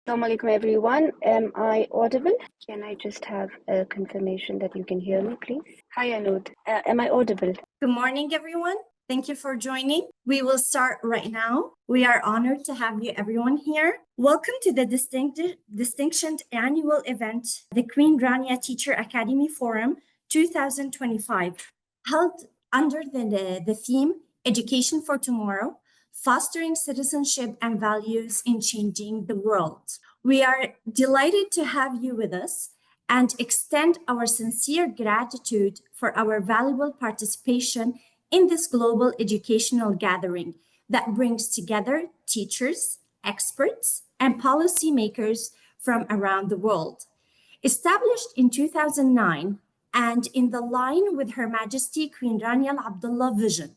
Assalamu alaikum everyone. Am I audible? Can I just have a confirmation that you can hear me, please? Hi, Anud. Am I audible? Good morning, everyone. Thank you for joining. We will start right now. We are honored to have you everyone here. Welcome to the distinction annual event, the Queen Rania Teacher Academy Forum 2025, held under the theme Education for Tomorrow, Fostering Citizenship and Values in Changing the World. We are delighted to have you with us and extend our sincere gratitude for our valuable participation in this global educational gathering that brings together teachers, experts, and policymakers from around the world. Established in 2009 and in the line with Her Majesty Queen Rania Al Abdullah vision,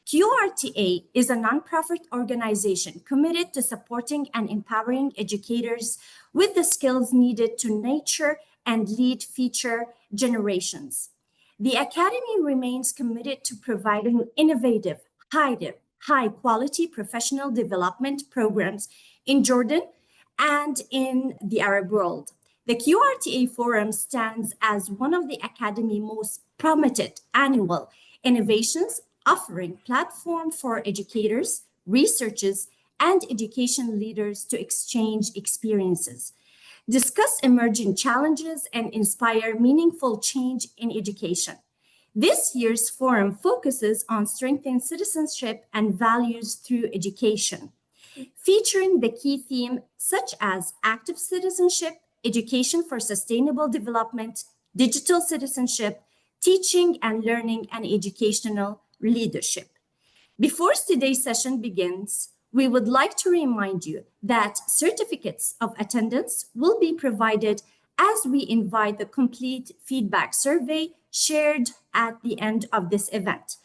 QRTA is a nonprofit organization committed to supporting and empowering educators with the skills needed to nurture and lead future generations. The Academy remains committed to providing innovative, high-quality professional development programs in Jordan and in the Arab world. The QRTA Forum stands as one of the Academy's most prominent annual innovations, offering platform for educators, researchers, and education leaders to exchange experiences, discuss emerging challenges, and inspire meaningful change in education. This year's forum focuses on strengthening citizenship and values through education, featuring the key themes such as active citizenship, education for sustainable development, digital citizenship, teaching and learning, and educational leadership. Before today's session begins, we would like to remind you that certificates of attendance will be provided as we invite the complete feedback survey shared at the end of this event.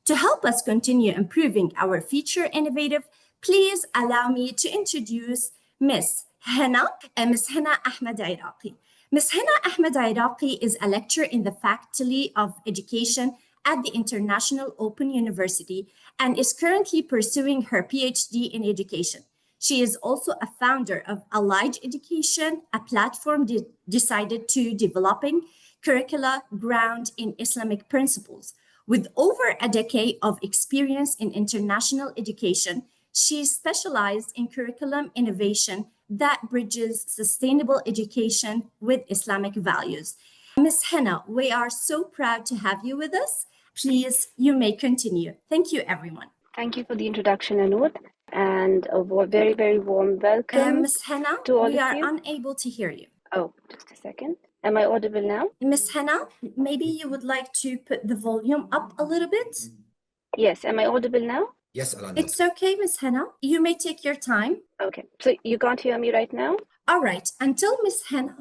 To help us continue improving our future innovative, please allow me to introduce Ms. Hena Ahmed Iraqi. Ms. Hena Ahmed Iraqi is a lecturer in the Faculty of Education at the International Open University and is currently pursuing her PhD in education. She is also a founder of Allied Education, a platform decided to developing curricula grounded in Islamic principles. With over a decade of experience in international education, she specialized in curriculum innovation that bridges sustainable education with Islamic values. Ms. Hena, we are so proud to have you with us. Please, you may continue. Thank you, everyone. Thank you for the introduction, Anud, and a very, very warm welcome. Ms. Hena, to all we of are you. unable to hear you. Oh, just a second. Am I audible now? Ms. Hena, maybe you would like to put the volume up a little bit? Yes, am I audible now? Yes, Alana. It's okay, Ms. Hena. You may take your time. Okay, so you can't hear me right now? All right, until Ms. Hena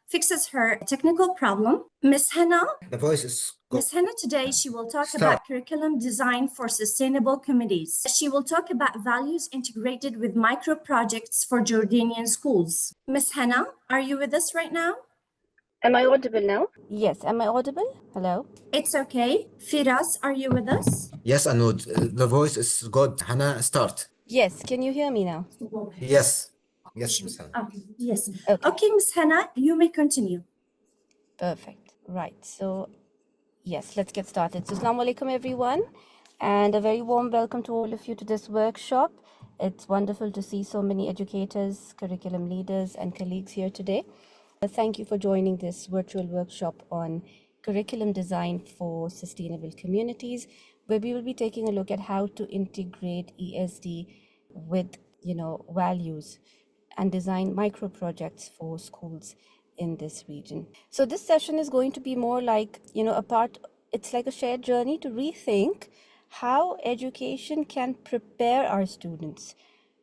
fixes her technical problem, Ms. Hena, The voice is Ms. Hena today, she will talk about curriculum design for sustainable communities. She will talk about values integrated with micro projects for Jordanian schools. Ms. Hena, are you with us right now? Am I audible now? Yes, am I audible? Hello? It's okay. Firas, are you with us? Yes, Anud. The voice is good. Hannah, start. Yes, can you hear me now? Yes. Yes, Miss Hannah. Oh, yes. Okay. Okay, Ms. Hena, you may continue. Perfect. Right. So, yes, let's get started. So, Assalamu alaikum, everyone, and a very warm welcome to all of you to this workshop. It's wonderful to see so many educators, curriculum leaders, and colleagues here today. Thank you for joining this virtual workshop on curriculum design for sustainable communities, where we will be taking a look at how to integrate ESD with, values and design micro projects for schools in this region. So this session is going to be more like, it's like a shared journey to rethink how education can prepare our students,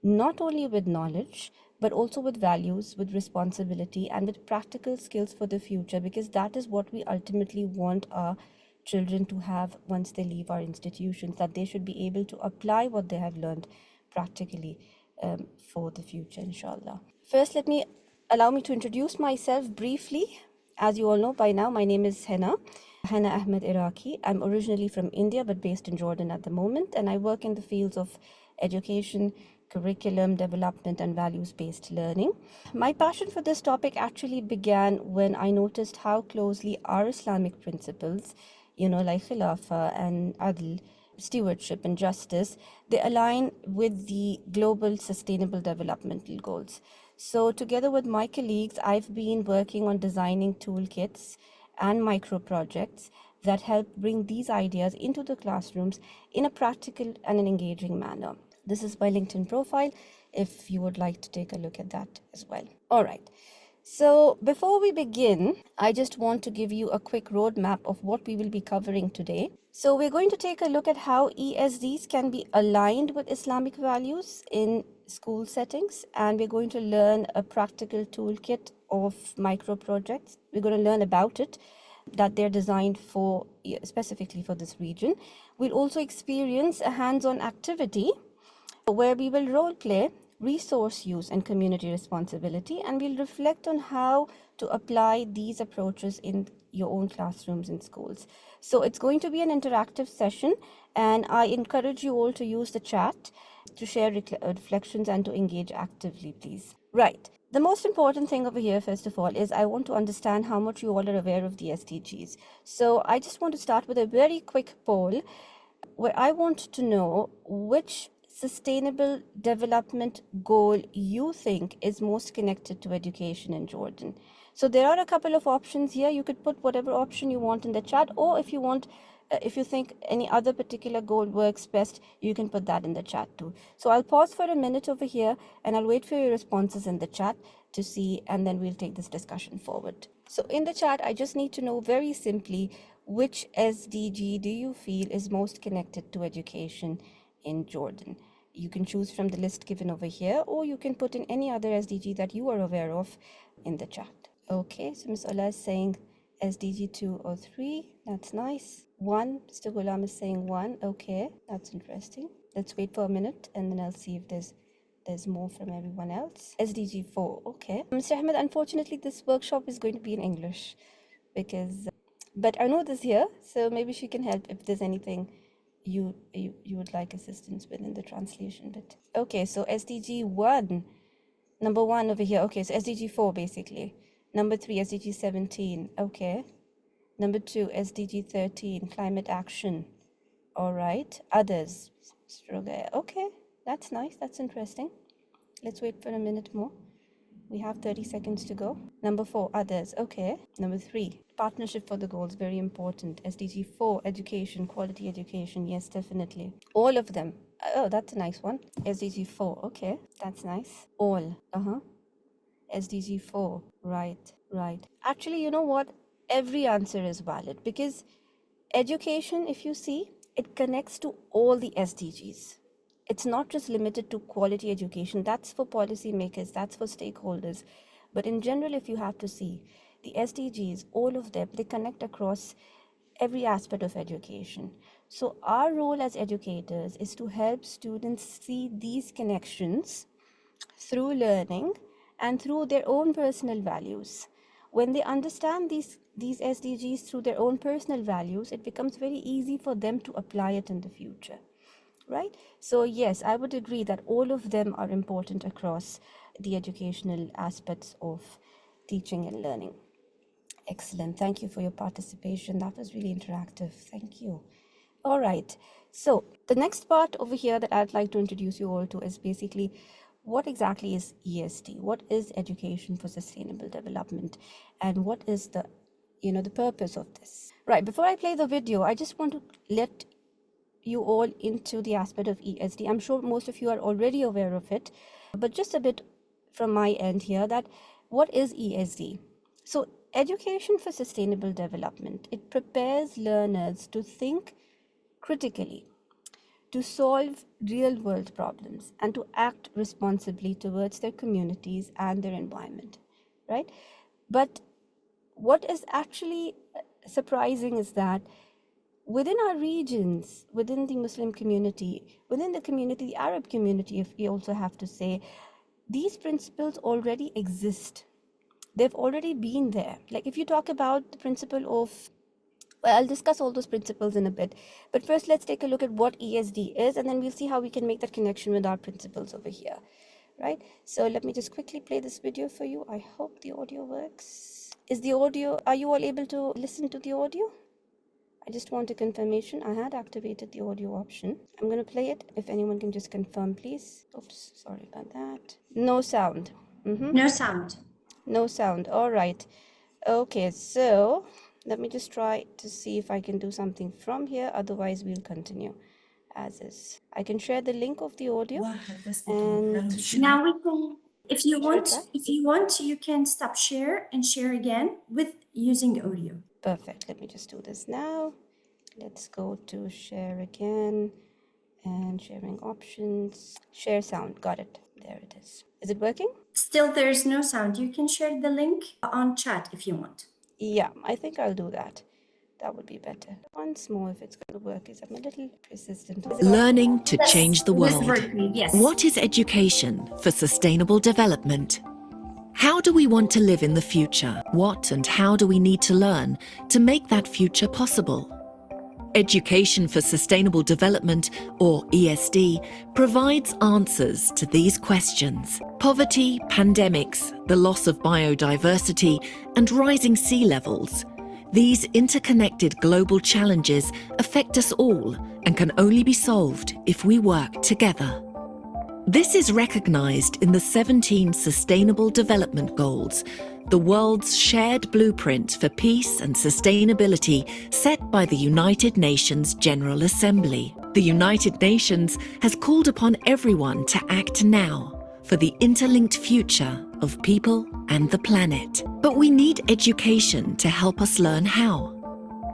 not only with knowledge, but also with values, with responsibility, and with practical skills for the future, because that is what we ultimately want our children to have once they leave our institutions, that they should be able to apply what they have learned practically for the future, inshallah. First, allow me to introduce myself briefly. As you all know by now, my name is Hena Ahmed Iraqi. I'm originally from India, but based in Jordan at the moment, and I work in the fields of education, curriculum development and values-based learning. My passion for this topic actually began when I noticed how closely our Islamic principles, like Khilafah and Adl, stewardship and justice, they align with the global sustainable developmental goals. So together with my colleagues, I've been working on designing toolkits and micro projects that help bring these ideas into the classrooms in a practical and an engaging manner. This is my LinkedIn profile if you would like to take a look at that as well. All right. So before we begin, I just want to give you a quick roadmap of what we will be covering today. So we're going to take a look at how ESDs can be aligned with Islamic values in school settings, and we're going to learn a practical toolkit of micro projects. We're going to learn about it, that they're designed for specifically for this region. We'll also experience a hands-on activity where we will role play resource use and community responsibility, and we'll reflect on how to apply these approaches in your own classrooms and schools. So it's going to be an interactive session, and I encourage you all to use the chat to share reflections and to engage actively, please. Right. The most important thing over here, first of all, is I want to understand how much you all are aware of the SDGs. So I just want to start with a very quick poll where I want to know which sustainable development goal you think is most connected to education in Jordan. So there are a couple of options here. You could put whatever option you want in the chat, or if you want, if you think any other particular goal works best, you can put that in the chat too. So I'll pause for a minute over here and I'll wait for your responses in the chat to see, and then we'll take this discussion forward. So in the chat, I just need to know very simply, which SDG do you feel is most connected to education in Jordan? You can choose from the list given over here, or you can put in any other SDG that you are aware of in the chat. Okay, so Ms. Ola is saying SDG 2 or 3. That's nice. 1, Mr. Ghulam is saying 1. Okay, that's interesting. Let's wait for a minute and then I'll see if there's more from everyone else. SDG 4. Okay. Mr. Ahmed, unfortunately, this workshop is going to be in English because, but Arnoud is here, so maybe she can help if there's anything you would like assistance with in the translation bit. Okay, so SDG 1, number 1 over here. Okay, so SDG 4 basically. Number 3, SDG 17. Okay. Number 2, SDG 13, climate action. All right. Others. Okay, that's nice. That's interesting. Let's wait for a minute more. We have 30 seconds to go. Number 4, others. Okay. Number 3, partnership for the goals. Very important. SDG 4, education, quality education. Yes, definitely. All of them. Oh, that's a nice one. SDG 4. Okay. That's nice. All. SDG 4. Right. Actually, you know what? Every answer is valid because education, if you see, it connects to all the SDGs. It's not just limited to quality education. That's for policymakers, that's for stakeholders. But in general, if you have to see, the SDGs, all of them, they connect across every aspect of education. So our role as educators is to help students see these connections through learning and through their own personal values. When they understand these SDGs through their own personal values, it becomes very easy for them to apply it in the future, right? So yes, I would agree that all of them are important across the educational aspects of teaching and learning. Excellent. Thank you for your participation. That was really interactive. Thank you. All right. So the next part over here that I'd like to introduce you all to is basically what exactly is ESD? What is education for sustainable development? And what is the purpose of this? Right. Before I play the video, I just want to let you all into the aspect of ESD. I'm sure most of you are already aware of it, but just a bit from my end here, that what is ESD? So education for sustainable development, it prepares learners to think critically, to solve real world problems, and to act responsibly towards their communities and their environment, right? But what is actually surprising is that within our regions, within the Muslim community, within the community, the Arab community, if we also have to say, these principles already exist. They've already been there. Like if you talk about the principle of Well, I'll discuss all those principles in a bit. But first, let's take a look at what ESD is, and then we'll see how we can make that connection with our principles over here, right? So let me just quickly play this video for you. I hope the audio works. Are you all able to listen to the audio? I just want a confirmation. I had activated the audio option. I'm going to play it. If anyone can just confirm, please. Oops, sorry about that. No sound. No sound. No sound. All right. Okay, so let me just try to see if I can do something from here. Otherwise, we'll continue as is. I can share the link of the audio and Now we can, if you share it back. you can stop share and share again with using audio. Perfect. Let me just do this now. Let's go to share again and sharing options. Share sound. Got it. There it is. Is it working? Still, there's no sound. You can share the link on chat if you want. Yeah, I think I'll do that. That would be better. Once more, if it's going to work, is I'm a little persistent. Learning to Yes, change the with world. Berkeley, yes. What is education for sustainable development? How do we want to live in the future? What and how do we need to learn to make that future possible? Education for Sustainable Development, or ESD, provides answers to these questions. Poverty, pandemics, the loss of biodiversity, and rising sea levels. These interconnected global challenges affect us all and can only be solved if we work together. This is recognized in the 17 Sustainable Development Goals, the world's shared blueprint for peace and sustainability set by the United Nations General Assembly. The United Nations has called upon everyone to act now for the interlinked future of people and the planet. But we need education to help us learn how.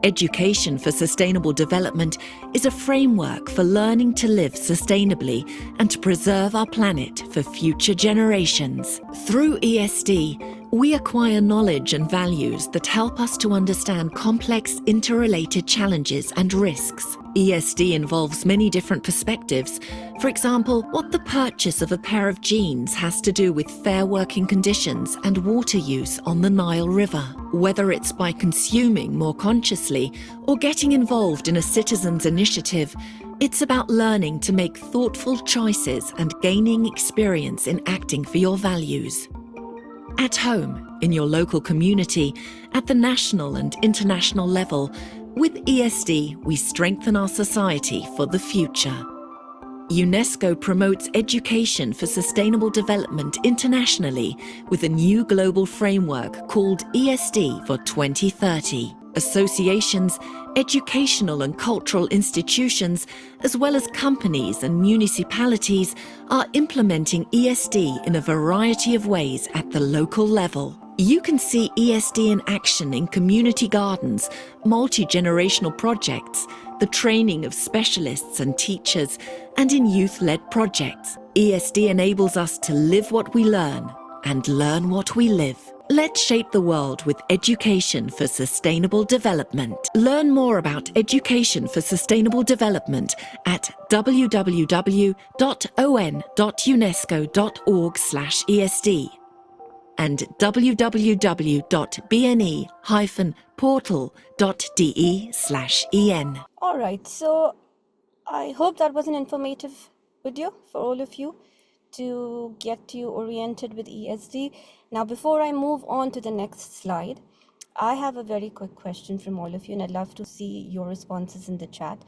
Education for Sustainable Development is a framework for learning to live sustainably and to preserve our planet for future generations. Through ESD, we acquire knowledge and values that help us to understand complex interrelated challenges and risks. ESD involves many different perspectives. For example, what the purchase of a pair of jeans has to do with fair working conditions and water use on the Nile River. Whether it's by consuming more consciously or getting involved in a citizens' initiative, it's about learning to make thoughtful choices and gaining experience in acting for your values. At home, in your local community, at the national and international level, with ESD, we strengthen our society for the future. UNESCO promotes education for sustainable development internationally with a new global framework called ESD for 2030. Associations, educational and cultural institutions, as well as companies and municipalities are implementing ESD in a variety of ways at the local level. You can see ESD in action in community gardens, multi-generational projects, the training of specialists and teachers, and in youth-led projects. ESD enables us to live what we learn and learn what we live. Let's shape the world with education for sustainable development. Learn more about education for sustainable development at www.on.unesco.org/ESD and www.bne-portal.de/en. All right, so I hope that was an informative video for all of you to get you oriented with ESD. Now, before I move on to the next slide, I have a very quick question from all of you, and I'd love to see your responses in the chat.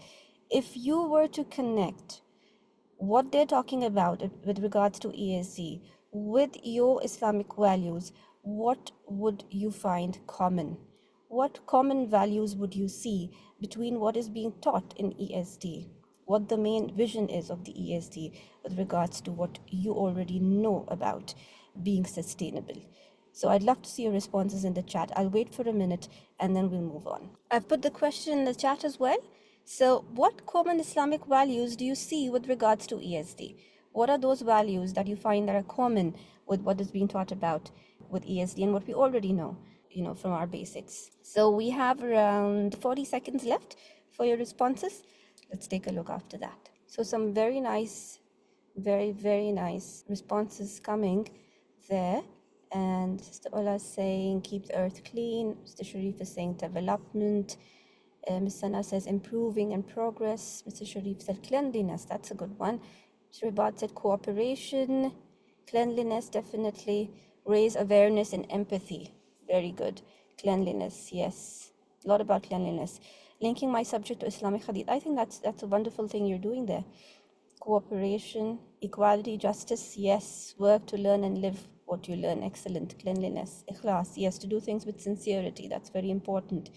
If you were to connect what they're talking about with regards to ESD with your Islamic values, what would you find common? What common values would you see between what is being taught in ESD? What the main vision is of the ESD with regards to what you already know about being sustainable? So I'd love to see your responses in the chat. I'll wait for a minute and then we'll move on. I've put the question in the chat as well. So what common Islamic values do you see with regards to ESD? What are those values that you find that are common with what is being taught about with ESD and what we already know, from our basics? So we have around 40 seconds left for your responses. Let's take a look after that. So some very nice, very, very nice responses coming there. And Sister Ola is saying, keep the earth clean. Mr. Sharif is saying development. Ms. Sana says improving and progress. Mr. Sharif said cleanliness. That's a good one. Shribat said cooperation. Cleanliness, definitely. Raise awareness and empathy. Very good. Cleanliness, yes. A lot about cleanliness. Linking my subject to Islamic Hadith. I think that's a wonderful thing you're doing there. Cooperation, equality, justice, yes. Work to learn and live what you learn. Excellent. Cleanliness, ikhlas, yes. To do things with sincerity. That's very important.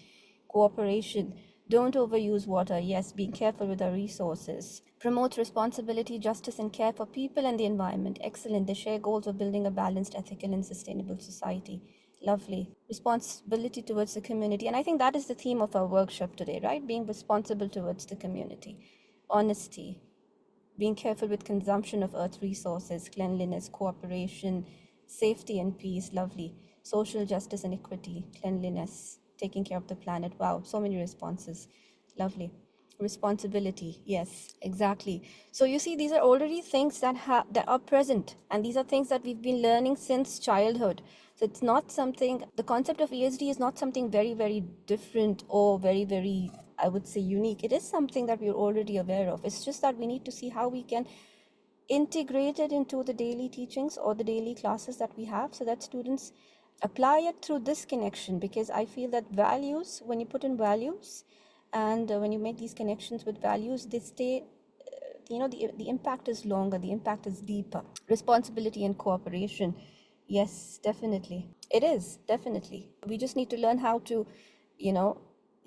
Cooperation. Don't overuse water. Yes, being careful with our resources. Promote responsibility, justice, and care for people and the environment. Excellent. They share goals of building a balanced, ethical, and sustainable society. Lovely. Responsibility towards the community. And I think that is the theme of our workshop today, right? Being responsible towards the community. Honesty. Being careful with consumption of earth resources, cleanliness, cooperation, safety and peace, lovely. Social justice and equity, cleanliness, taking care of the planet. Wow, so many responses. Lovely. Responsibility, yes, exactly. So you see, these are already things that are present, and these are things that we've been learning since childhood. So it's not something, the concept of ESD is not something very, very different or very, very, I would say, unique. It is something that we're already aware of. It's just that we need to see how we can integrate it into the daily teachings or the daily classes that we have, so that students apply it through this connection. Because I feel that values, when you put in values and when you make these connections with values, they stay, the impact is longer, the impact is deeper. Responsibility and cooperation, yes, definitely. It is, definitely. We just need to learn how to,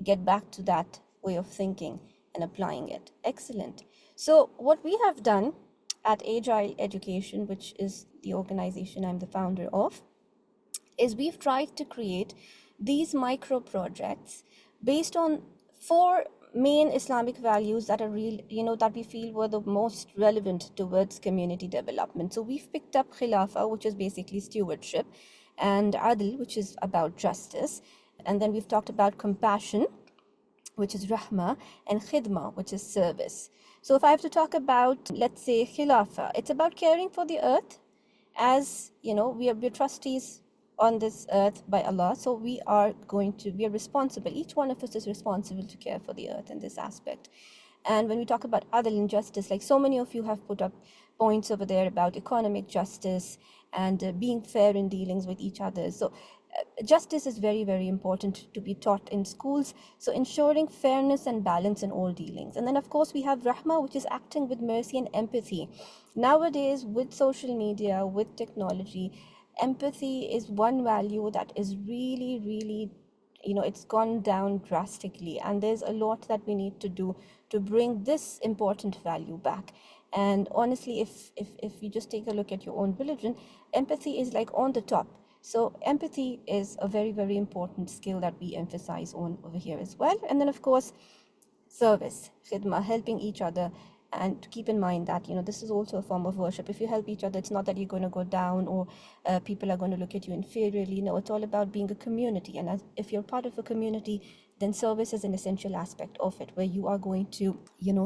get back to that way of thinking and applying it. Excellent. So what we have done at Agile Education, which is the organization I'm the founder of, is we've tried to create these micro projects based on 4 main Islamic values that are real, that we feel were the most relevant towards community development. So we've picked up Khilafa, which is basically stewardship, and Adl, which is about justice. And then we've talked about compassion, which is Rahma, and Khidma, which is service. So if I have to talk about, let's say, Khilafa, it's about caring for the earth. As we are trustees on this earth by Allah, so we are responsible. Each one of us is responsible to care for the earth in this aspect. And when we talk about adl and justice, like so many of you have put up points over there about economic justice and being fair in dealings with each other. So justice is very, very important to be taught in schools. So ensuring fairness and balance in all dealings. And then, of course, we have Rahma, which is acting with mercy and empathy. Nowadays, with social media, with technology, empathy is one value that is really, really, it's gone down drastically. And there's a lot that we need to do to bring this important value back. And honestly, if you just take a look at your own religion, empathy is like on the top. So empathy is a very, very important skill that we emphasize on over here as well. And then, of course, service, khidmah, helping each other. And to keep in mind that, this is also a form of worship. If you help each other, it's not that you're going to go down or people are going to look at you inferiorly. No, it's all about being a community. And if you're part of a community, then service is an essential aspect of it, where you are going to,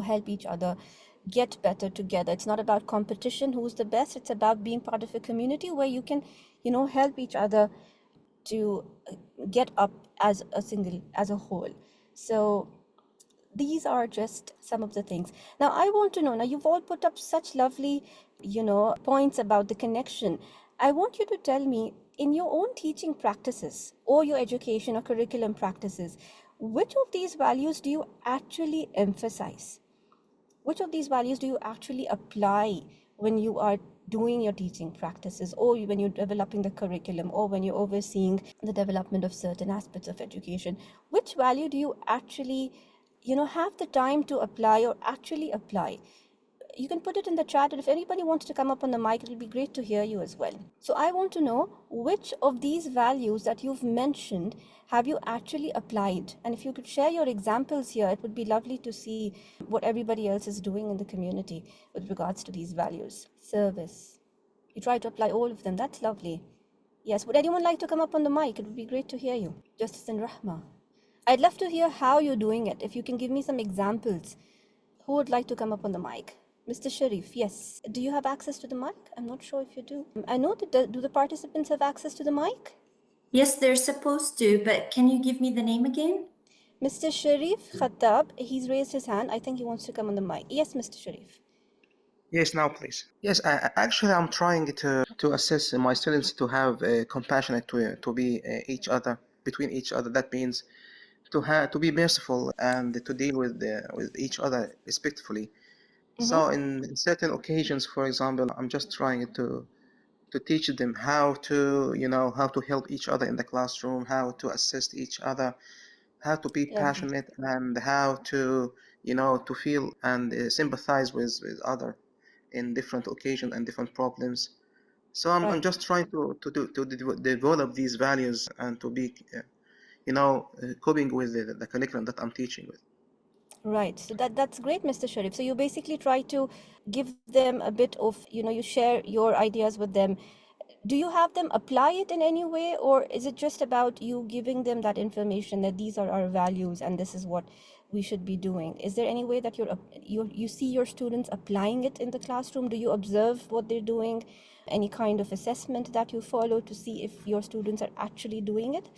help each other get better together. It's not about competition, who's the best. It's about being part of a community where you can, help each other to get up as a whole. So these are just some of the things. Now, I want to know, now you've all put up such lovely, points about the connection. I want you to tell me, in your own teaching practices or your education or curriculum practices, which of these values do you actually emphasize? Which of these values do you actually apply when you are doing your teaching practices, or when you're developing the curriculum, or when you're overseeing the development of certain aspects of education? Which value do you actually, have the time to apply or actually apply? You can put it in the chat, and if anybody wants to come up on the mic, it'll be great to hear you as well. So I want to know, which of these values that you've mentioned have you actually applied? And if you could share your examples here, it would be lovely to see what everybody else is doing in the community with regards to these values. Service. You try to apply all of them. That's lovely. Yes, would anyone like to come up on the mic? It would be great to hear you. Justice and Rahma. I'd love to hear how you're doing it. If you can give me some examples. Who would like to come up on the mic? Mr. Sharif, yes. Do you have access to the mic? I'm not sure if you do. I know that do the participants have access to the mic? Yes, they're supposed to, but can you give me the name again? Mr. Sharif Khattab, he's raised his hand. I think he wants to come on the mic. Yes, Mr. Sharif. Yes, now please. Yes, actually I'm trying to assess my students to have compassionate to be each other between each other. That means to be merciful and to deal with each other respectfully. So in certain occasions, for example, I'm just trying to teach them how to how to help each other in the classroom, how to assist each other, how to be Lovely. passionate, and how to to feel and sympathize with other in different occasions and different problems. So I'm Right. just trying to develop these values and to be coping with the curriculum that I'm teaching with. Right. So that's great, Mr. Sharif. So you basically try to give them a bit of, you share your ideas with them. Do you have them apply it in any way, or is it just about you giving them that information that these are our values and this is what we should be doing? Is there any way that you see your students applying it in the classroom? Do you observe what they're doing? Any kind of assessment that you follow to see if your students are actually doing it?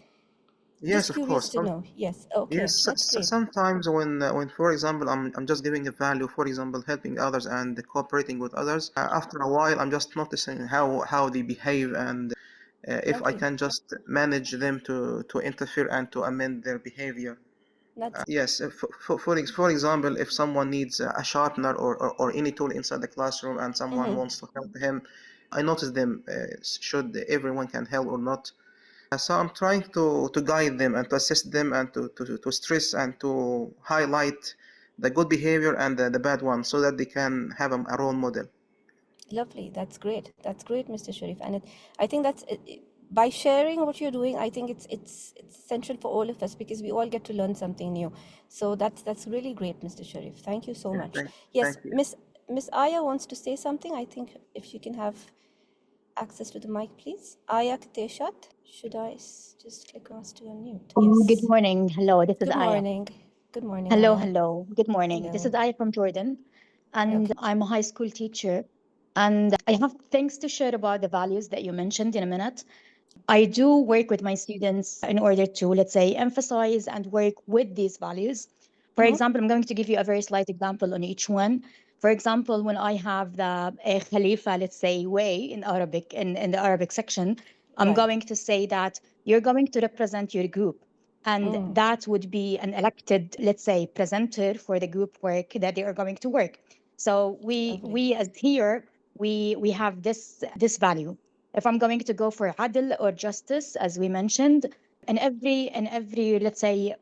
Yes, Just of curious course. to know. Yes. Okay. Yes, That's great. sometimes when for example I'm just giving a value, for example, helping others and cooperating with others. After a while, I'm just noticing how they behave and if I Lovely. can just manage them to interfere and to amend their behavior. That's Yes, for example, if someone needs a sharpener or any tool inside the classroom and someone wants to help him, I notice them should everyone can help or not. So I'm trying to guide them and to assist them and to stress and to highlight the good behavior and the bad one so that they can have a role model. lovely. That's great. That's great, Mr. Sharif. And I think that's by sharing what you're doing. I think it's essential for all of us because we all get to learn something new. So that's really great, Mr. Sharif. Thank you so Yeah, much. thank Yes, you. Miss Aya wants to say something. I think if you can have access to the mic, please. Aya Kateshat. Should I just click on to unmute? Good Yes. morning. Hello, this is Good Aya. morning. Good morning, Hello, Aya. hello. Good morning. This Hello. is Aya from Jordan, and Okay. I'm a high school teacher. And I have things to share about the values that you mentioned in a minute. I do work with my students in order to, let's say, emphasize and work with these values. For example, I'm going to give you a very slight example on each one. For example, when I have the Khalifa, let's say, way in Arabic, in the Arabic section, I'm Right. going to say that you're going to represent your group. And that would be an elected, let's say, presenter for the group work that they are going to work. So Lovely. we as here, we have this value. If I'm going to go for adl or justice, as we mentioned, and every let's say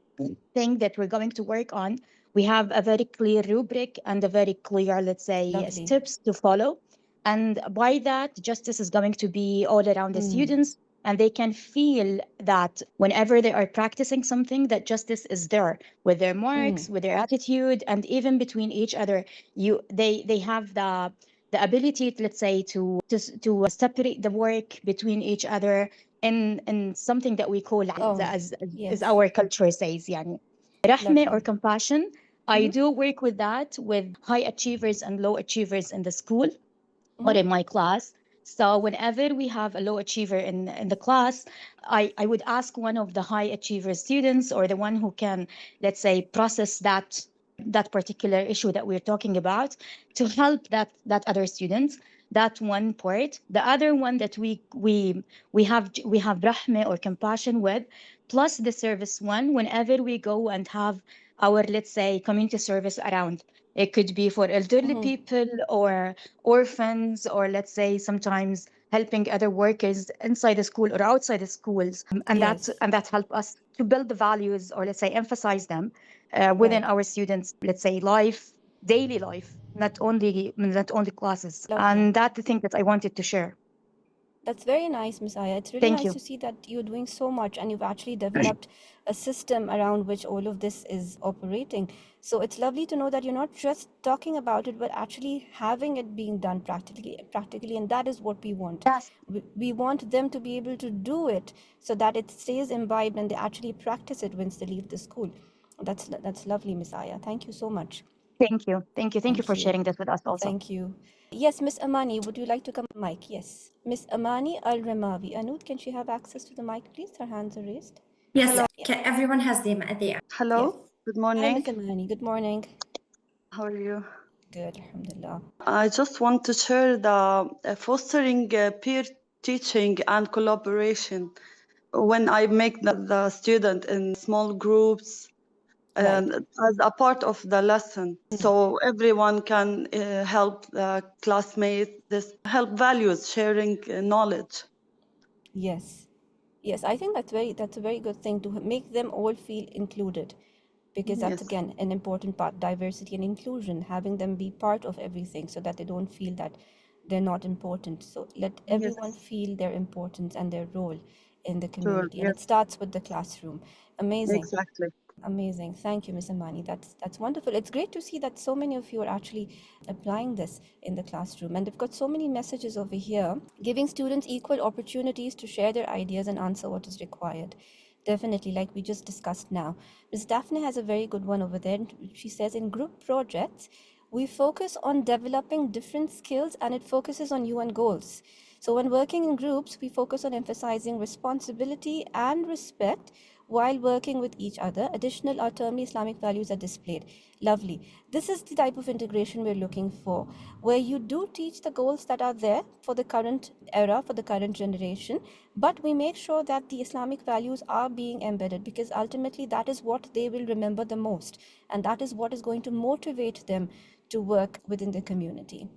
thing that we're going to work on, we have a very clear rubric and a very clear, let's say, Lovely. steps to follow. And by that, justice is going to be all around the students, and they can feel that whenever they are practicing something, that justice is there with their marks, with their attitude, and even between each other. They have the ability, let's say, to separate the work between each other in something that we call as yes. our culture says, yani. Rahmeh or Lovely. compassion. I do work with that with high achievers and low achievers in the school or in my class. So whenever we have a low achiever in the class, I would ask one of the high achiever students or the one who can, let's say, process that particular issue that we're talking about to help that other student. That one part. The other one that we have rahmeh or compassion with, plus the service one. Whenever we go and have our, let's say, community service around, it could be for elderly people or orphans, or let's say sometimes helping other workers inside the school or outside the schools, and Yes. that help us to build the values, or let's say emphasize them within our students, let's say, daily life, not only classes. Lovely. And that's the thing that I wanted to share. That's very nice, Miss Aya. It's really Thank nice you. to see that you're doing so much and you've actually developed a system around which all of this is operating. So it's lovely to know that you're not just talking about it, but actually having it being done practically, and that is what we want. Yes. We want them to be able to do it so that it stays imbibed and they actually practice it once they leave the school. That's lovely, Miss Aya. Thank you so much. Thank you for Thank you. sharing this with us also. Thank you. Yes, Miss Amani, would you like to come on mic? Yes. Miss Amani Al Ramavi. Anood, can she have access to the mic, please? Her hands are raised. Yes, Hello. everyone has them at the end. Hello. Yes. Good Hi, morning. Miss Amani. Good morning. How are you? Good, alhamdulillah. I just want to share the fostering peer teaching and collaboration when I make the student in small groups Right. as a part of the lesson, so everyone can help the classmates. This help values sharing knowledge. Yes. Yes, I think that's a very good thing to make them all feel included, because that's Yes, again an important part, diversity and inclusion, having them be part of everything so that they don't feel that they're not important. So let everyone yes, feel their importance and their role in the sure, community. And yes, it starts with the classroom. Amazing. exactly. Amazing. Thank you, Miss Amani. That's wonderful. It's great to see that so many of you are actually applying this in the classroom. And they've got so many messages over here, giving students equal opportunities to share their ideas and answer what is required. Definitely, like we just discussed now. Ms. Daphne has a very good one over there. She says in group projects, we focus on developing different skills and it focuses on UN goals. So when working in groups, we focus on emphasizing responsibility and respect while working with each other. Additional or termly Islamic values are displayed. Lovely. This is the type of integration we're looking for, where you do teach the goals that are there for the current era, for the current generation, but we make sure that the Islamic values are being embedded, because ultimately that is what they will remember the most, and that is what is going to motivate them to work within the community.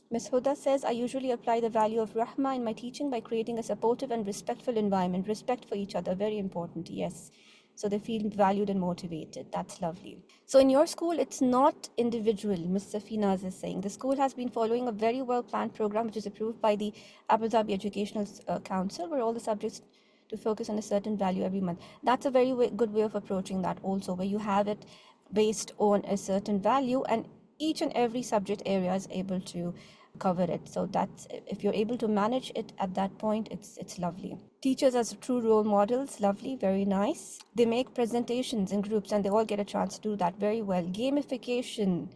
Ms. Huda says, I usually apply the value of Rahma in my teaching by creating a supportive and respectful environment. Respect for each other, very important, yes. So they feel valued and motivated. That's lovely. So in your school, it's not individual, Ms. Safinaz is saying. The school has been following a very well-planned program, which is approved by the Abu Dhabi Educational Council, where all the subjects to focus on a certain value every month. That's a very good way of approaching that also, where you have it based on a certain value and each and every subject area is able to cover it. So that's, if you're able to manage it at that point, it's lovely. Teachers as true role models, lovely, very nice. They make presentations in groups and they all get a chance to do that very well. Gamification,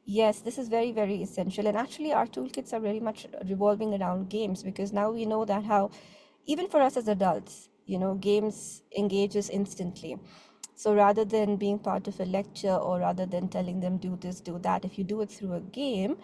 yes, this is very, very essential. And actually our toolkits are very much revolving around games, because now we know that how, even for us as adults, games engages instantly. So rather than being part of a lecture or rather than telling them do this, do that, if you do it through a game,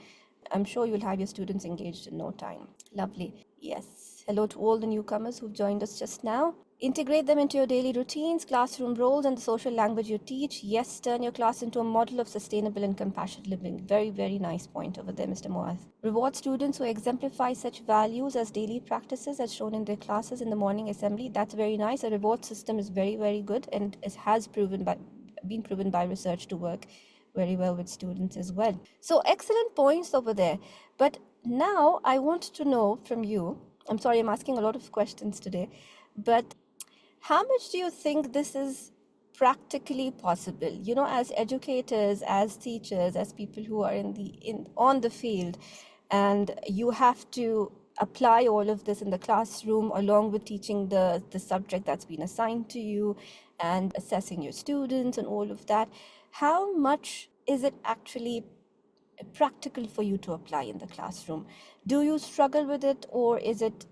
I'm sure you'll have your students engaged in no time. Lovely. Yes. Hello to all the newcomers who've joined us just now. Integrate them into your daily routines, classroom roles, and the social language you teach. Yes, turn your class into a model of sustainable and compassionate living. Very, very nice point over there, Mr. Moaz. Reward students who exemplify such values as daily practices as shown in their classes in the morning assembly. That's very nice. A reward system is very, very good, and it has been proven by research to work very well with students as well. So excellent points over there. But now I want to know from you, I'm sorry, I'm asking a lot of questions today, but how much do you think this is practically possible? As educators, as teachers, as people who are on the field, and you have to apply all of this in the classroom along with teaching the subject that's been assigned to you and assessing your students and all of that. How much is it actually practical for you to apply in the classroom? Do you struggle with it, or is it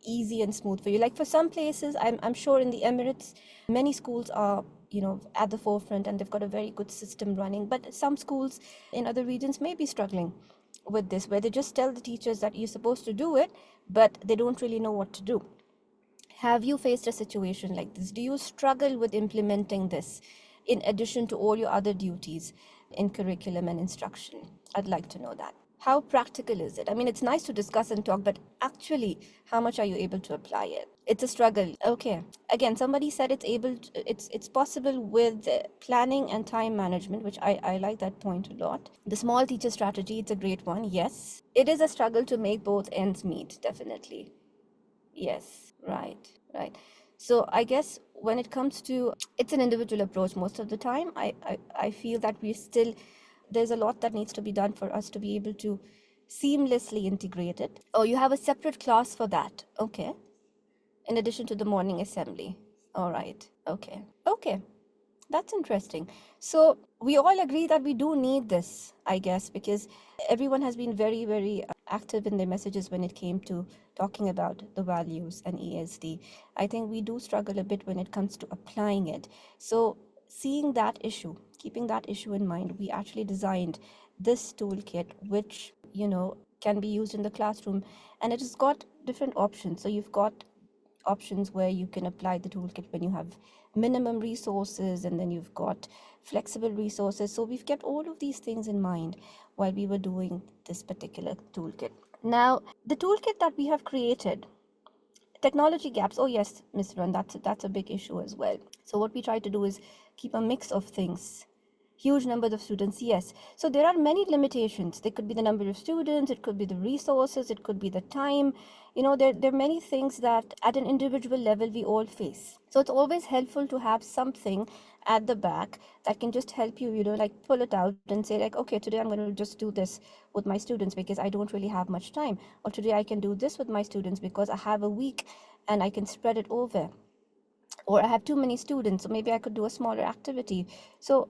easy and smooth for you? Like for some places, I'm sure in the Emirates, many schools are at the forefront and they've got a very good system running, but some schools in other regions may be struggling with this, where they just tell the teachers that you're supposed to do it, but they don't really know what to do. Have you faced a situation like this? Do you struggle with implementing this in addition to all your other duties in curriculum and instruction? I'd like to know that. How practical is it? I mean, it's nice to discuss and talk, but actually, how much are you able to apply it? It's a struggle. Okay. Again, somebody said it's possible with planning and time management, which I like that point a lot. The small teacher strategy, it's a great one. Yes. It is a struggle to make both ends meet, definitely. Yes, right. So I guess when it comes to, it's an individual approach most of the time. I feel that there's a lot that needs to be done for us to be able to seamlessly integrate it. Oh, you have a separate class for that. Okay. In addition to the morning assembly. All right. Okay. That's interesting. So we all agree that we do need this, I guess, because everyone has been very, very active in their messages when it came to talking about the values and ESD. I think we do struggle a bit when it comes to applying it. So seeing that issue, keeping that issue in mind, we actually designed this toolkit, which, can be used in the classroom, and it has got different options. So you've got options where you can apply the toolkit when you have minimum resources, and then you've got flexible resources. So we've kept all of these things in mind while we were doing this particular toolkit. Now, the toolkit that we have created, technology gaps. Oh yes, Ms. Run, that's a big issue as well. So what we try to do is keep a mix of things. Huge numbers of students, yes. So there are many limitations. There could be the number of students, it could be the resources, it could be the time. There are many things that at an individual level we all face. So it's always helpful to have something at the back that can just help you, like pull it out and say like, okay, today I'm going to just do this with my students because I don't really have much time. Or today I can do this with my students because I have a week and I can spread it over. Or I have too many students, so maybe I could do a smaller activity. So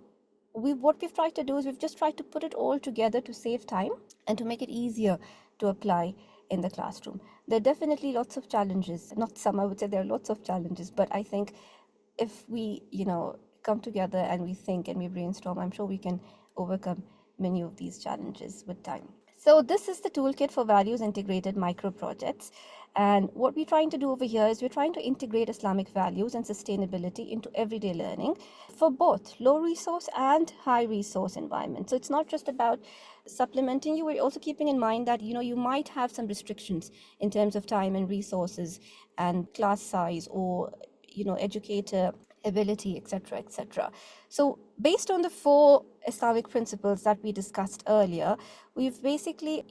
what we've tried to do is we've just tried to put it all together to save time and to make it easier to apply in the classroom. There are definitely lots of challenges, not some, I would say there are lots of challenges, but I think if we, come together and we think and we brainstorm, I'm sure we can overcome many of these challenges with time. So this is the toolkit for values integrated micro projects. And what we're trying to do over here is we're trying to integrate Islamic values and sustainability into everyday learning for both low resource and high resource environments. So it's not just about supplementing you, we're also keeping in mind that, you might have some restrictions in terms of time and resources and class size or, educator ability, etc., etc. So based on the 4 Islamic principles that we discussed earlier, we've basically,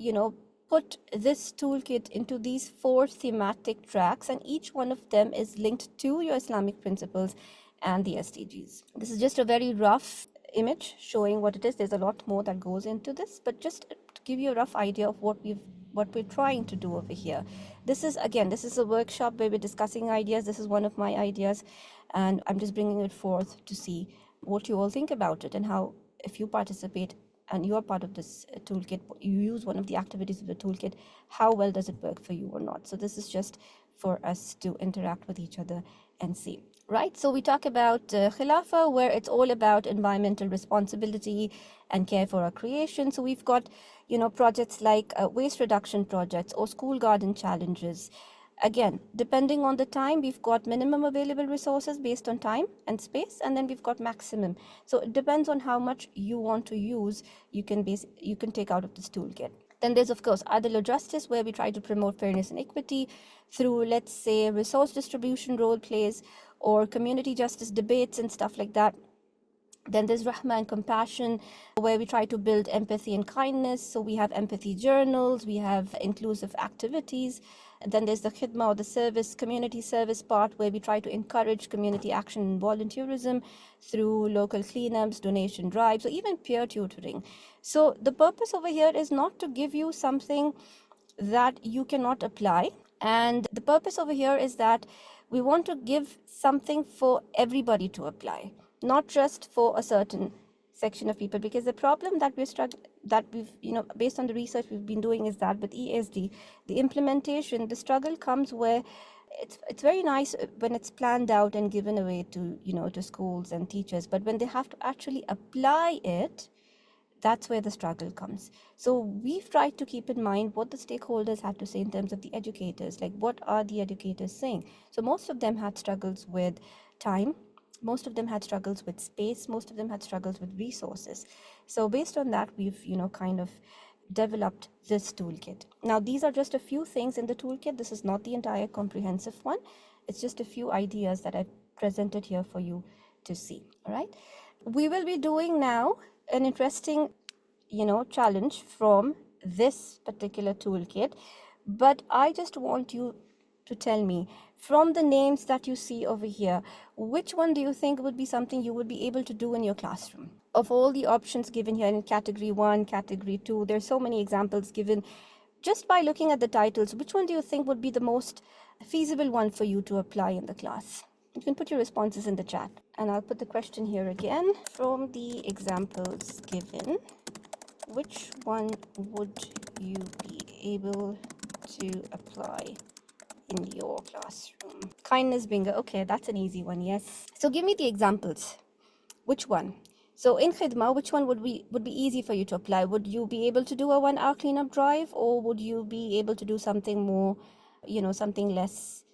put this toolkit into these 4 thematic tracks, and each one of them is linked to your Islamic principles and the SDGs. This is just a very rough image showing what it is. There's a lot more that goes into this, but just to give you a rough idea of what we're trying to do over here. This is a workshop where we're discussing ideas. This is one of my ideas, and I'm just bringing it forth to see what you all think about it and how, if you participate and you're part of this toolkit, you use one of the activities of the toolkit, how well does it work for you or not? So this is just for us to interact with each other and see. Right, so we talk about Khilafah, where it's all about environmental responsibility and care for our creation. So we've got, projects like waste reduction projects or school garden challenges. Again, depending on the time, we've got minimum available resources based on time and space, and then we've got maximum. So it depends on how much you want to use, you can take out of this toolkit. Then there's, of course, Adil Justice, where we try to promote fairness and equity through, let's say, resource distribution role plays or community justice debates and stuff like that. Then there's Rahma and Compassion, where we try to build empathy and kindness. So we have empathy journals, we have inclusive activities. And then there's the Khidma or the service, community service part, where we try to encourage community action and volunteerism through local cleanups, donation drives, or even peer tutoring. So the purpose over here is not to give you something that you cannot apply. And the purpose over here is that we want to give something for everybody to apply, not just for a certain section of people, because the problem that we've based on the research we've been doing is that with ESD, the implementation, the struggle comes where it's very nice when it's planned out and given away to to schools and teachers, but when they have to actually apply it, that's where the struggle comes. So we've tried to keep in mind what the stakeholders had to say in terms of the educators, like what are the educators saying. So most of them had struggles with time, most of them had struggles with space, most of them had struggles with resources. So based on that, we've kind of developed this toolkit. Now these are just a few things in the toolkit. This is not the entire comprehensive one. It's just a few ideas that I've presented here for you to see. All right, we will be doing now an interesting challenge from this particular toolkit, but I just want you to tell me, from the names that you see over here, which one do you think would be something you would be able to do in your classroom? Of all the options given here in category 1, category 2, there's so many examples given. Just by looking at the titles, which one do you think would be the most feasible one for you to apply in the class? You can put your responses in the chat. And I'll put the question here again. From the examples given, which one would you be able to apply in your classroom? Kindness bingo. Okay, that's an easy one. Yes. So give me the examples. Which one? So in Khidma, which one would be easy for you to apply? Would you be able to do a 1-hour cleanup drive, or would you be able to do something more, something less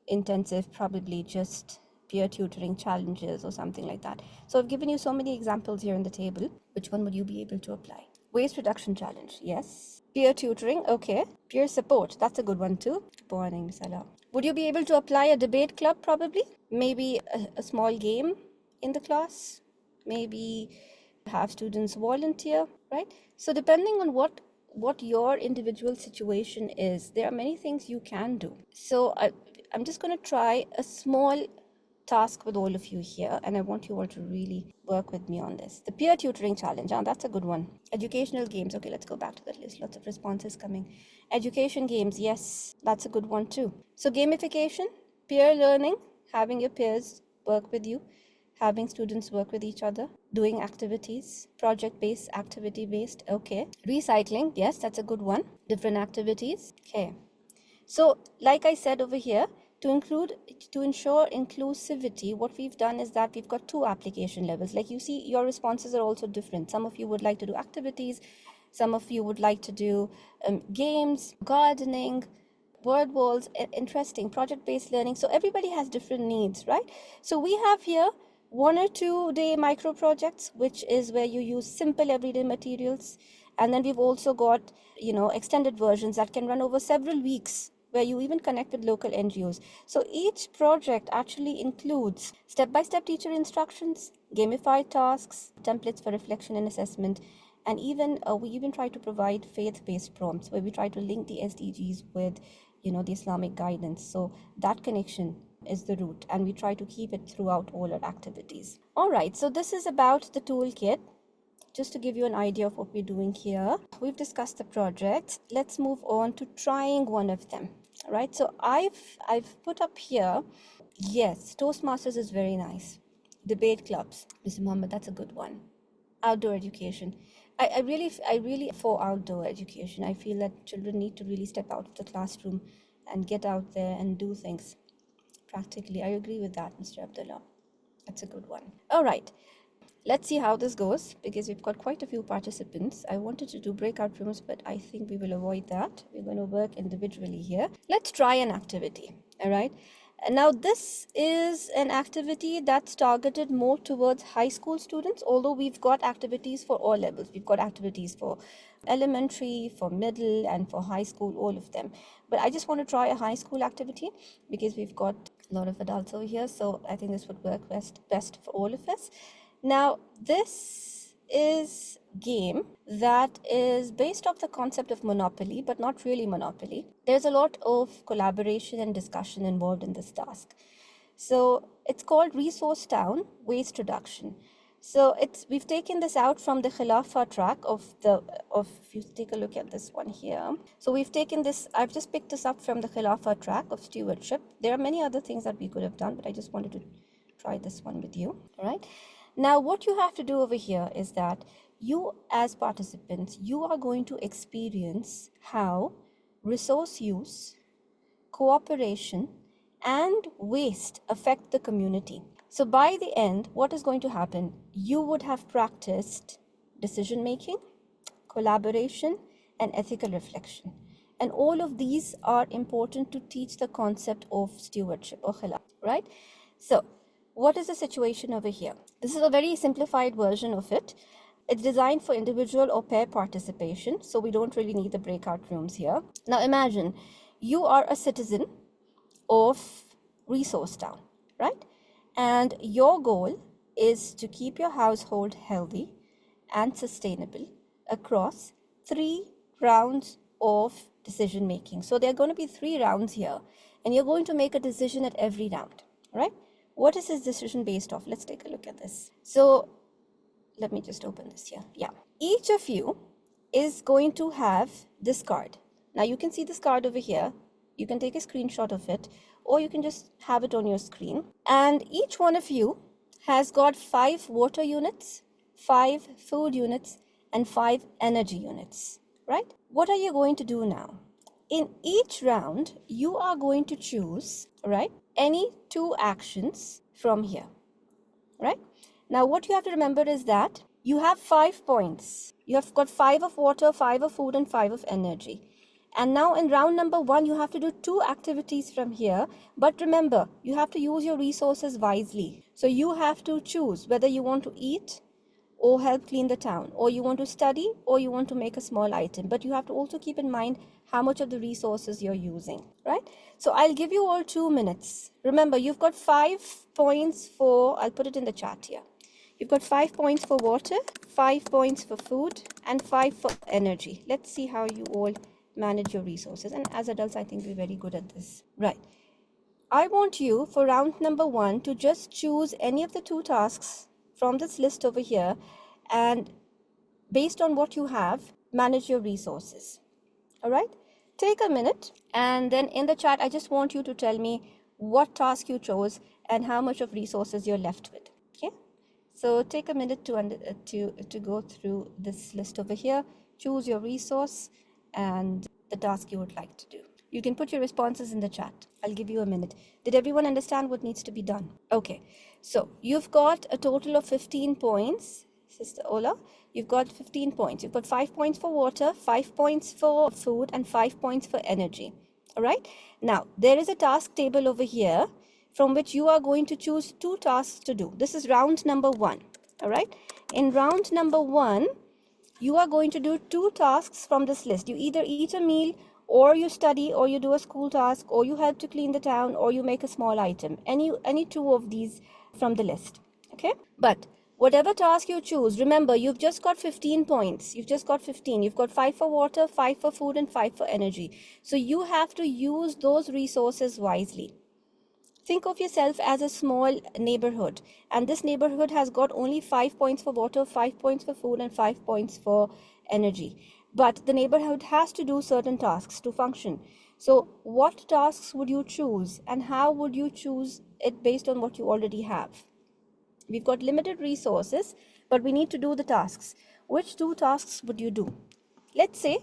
intensive, probably just peer tutoring challenges or something like that? So I've given you so many examples here on the table. Which one would you be able to apply? Waste reduction challenge, yes. Peer tutoring, okay. Peer support, that's a good one too. Good morning, Salah. Would you be able to apply a debate club, probably? Maybe a small game in the class? Maybe have students volunteer, right? So depending on what your individual situation is, there are many things you can do. So I'm just going to try a small task with all of you here, and I want you all to really work with me on this. The peer tutoring challenge, that's a good one. Educational games, okay, let's go back to that list. Lots of responses coming. Education games, yes, that's a good one too. So gamification, peer learning, having your peers work with you, having students work with each other, doing activities, project-based, activity-based, okay. Recycling, yes, that's a good one. Different activities, okay. So like I said over here, to ensure inclusivity, what we've done is that we've got 2 application levels. Like you see, your responses are also different. Some of you would like to do activities, some of you would like to do games, gardening, word walls, interesting, project-based learning. So everybody has different needs, right? So we have here 1 or 2 day micro projects, which is where you use simple everyday materials. And then we've also got, extended versions that can run over several weeks, where you even connect with local NGOs. So each project actually includes step-by-step teacher instructions, gamified tasks, templates for reflection and assessment, and even we even try to provide faith-based prompts where we try to link the SDGs with, the Islamic guidance. So that connection is the root, and we try to keep it throughout all our activities. All right, so this is about the toolkit. Just to give you an idea of what we're doing here, we've discussed the projects. Let's move on to trying one of them. All right, so I've put up here, yes, Toastmasters is very nice. Debate clubs, Mr. Mohammed, that's a good one. Outdoor education. I really for outdoor education. I feel that children need to really step out of the classroom and get out there and do things practically. I agree with that, Mr. Abdullah. That's a good one. All right. Let's see how this goes, because we've got quite a few participants. I wanted to do breakout rooms, but I think we will avoid that. We're going to work individually here. Let's try an activity, all right? And now this is an activity that's targeted more towards high school students, although we've got activities for all levels. We've got activities for elementary, for middle, and for high school, all of them. But I just want to try a high school activity because we've got a lot of adults over here, so I think this would work best for all of us. Now, this is game that is based off the concept of Monopoly, but not really Monopoly. There's a lot of collaboration and discussion involved in this task. So it's called Resource Town Waste Reduction. So we've taken this out from the Khilafah track of if you take a look at this one here. So we've taken this, I've just picked this up from the Khilafah track of stewardship. There are many other things that we could have done, but I just wanted to try this one with you, all right? Now, what you have to do over here is that you, as participants, you are going to experience how resource use, cooperation, and waste affect the community. So by the end, what is going to happen? You would have practiced decision making, collaboration, and ethical reflection. And all of these are important to teach the concept of stewardship or khilaf, right? So what is the situation over here? This is a very simplified version of it. It's designed for individual or pair participation, so we don't really need the breakout rooms here. Now imagine you are a citizen of Resource Town, right? And your goal is to keep your household healthy and sustainable across 3 rounds of decision making. So there are going to be 3 rounds here, and you're going to make a decision at every round, right? What is this decision based off? Let's take a look at this. So let me just open this here. Yeah. Each of you is going to have this card. Now you can see this card over here. You can take a screenshot of it, or you can just have it on your screen. And each one of you has got 5 water units, 5 food units, and 5 energy units, right? What are you going to do now? In each round, you are going to choose, right, any 2 actions from here, right? Now, what you have to remember is that you have 5 points. You have got 5 of water, 5 of food, and 5 of energy. And now in round number 1, you have to do 2 activities from here. But remember, you have to use your resources wisely. So you have to choose whether you want to eat or help clean the town, or you want to study, or you want to make a small item. But you have to also keep in mind how much of the resources you're using, right? So I'll give you all 2 minutes. Remember, you've got 5 points for, I'll put it in the chat here. You've got 5 points for water, 5 points for food, and 5 for energy. Let's see how you all manage your resources. And as adults, I think we're very good at this. Right. I want you for round number 1 to just choose any of the 2 tasks from this list over here, and based on what you have, manage your resources. All right. Take a minute, and then in the chat, I just want you to tell me what task you chose and how much of resources you're left with. Okay. So take a minute to go through this list over here, choose your resource and the task you would like to do. You can put your responses in the chat. I'll give you a minute. Did everyone understand what needs to be done? Okay, so you've got a total of 15 points, Sister Ola. You've got 15 points. You've got 5 points for water, 5 points for food, and 5 points for energy. All right. Now, there is a task table over here from which you are going to choose 2 tasks to do. This is round number 1. All right. In round number 1, you are going to do 2 tasks from this list. You either eat a meal, or you study, or you do a school task, or you help to clean the town, or you make a small item. Any 2 of these from the list. Okay. But whatever task you choose, remember, you've just got 15 points. You've just got 15. You've got 5 for water, 5 for food, and 5 for energy. So you have to use those resources wisely. Think of yourself as a small neighborhood, and this neighborhood has got only 5 points for water, 5 points for food, and 5 points for energy. But the neighborhood has to do certain tasks to function. So what tasks would you choose, and how would you choose it based on what you already have? We've got limited resources, but we need to do the tasks. Which 2 tasks would you do? Let's say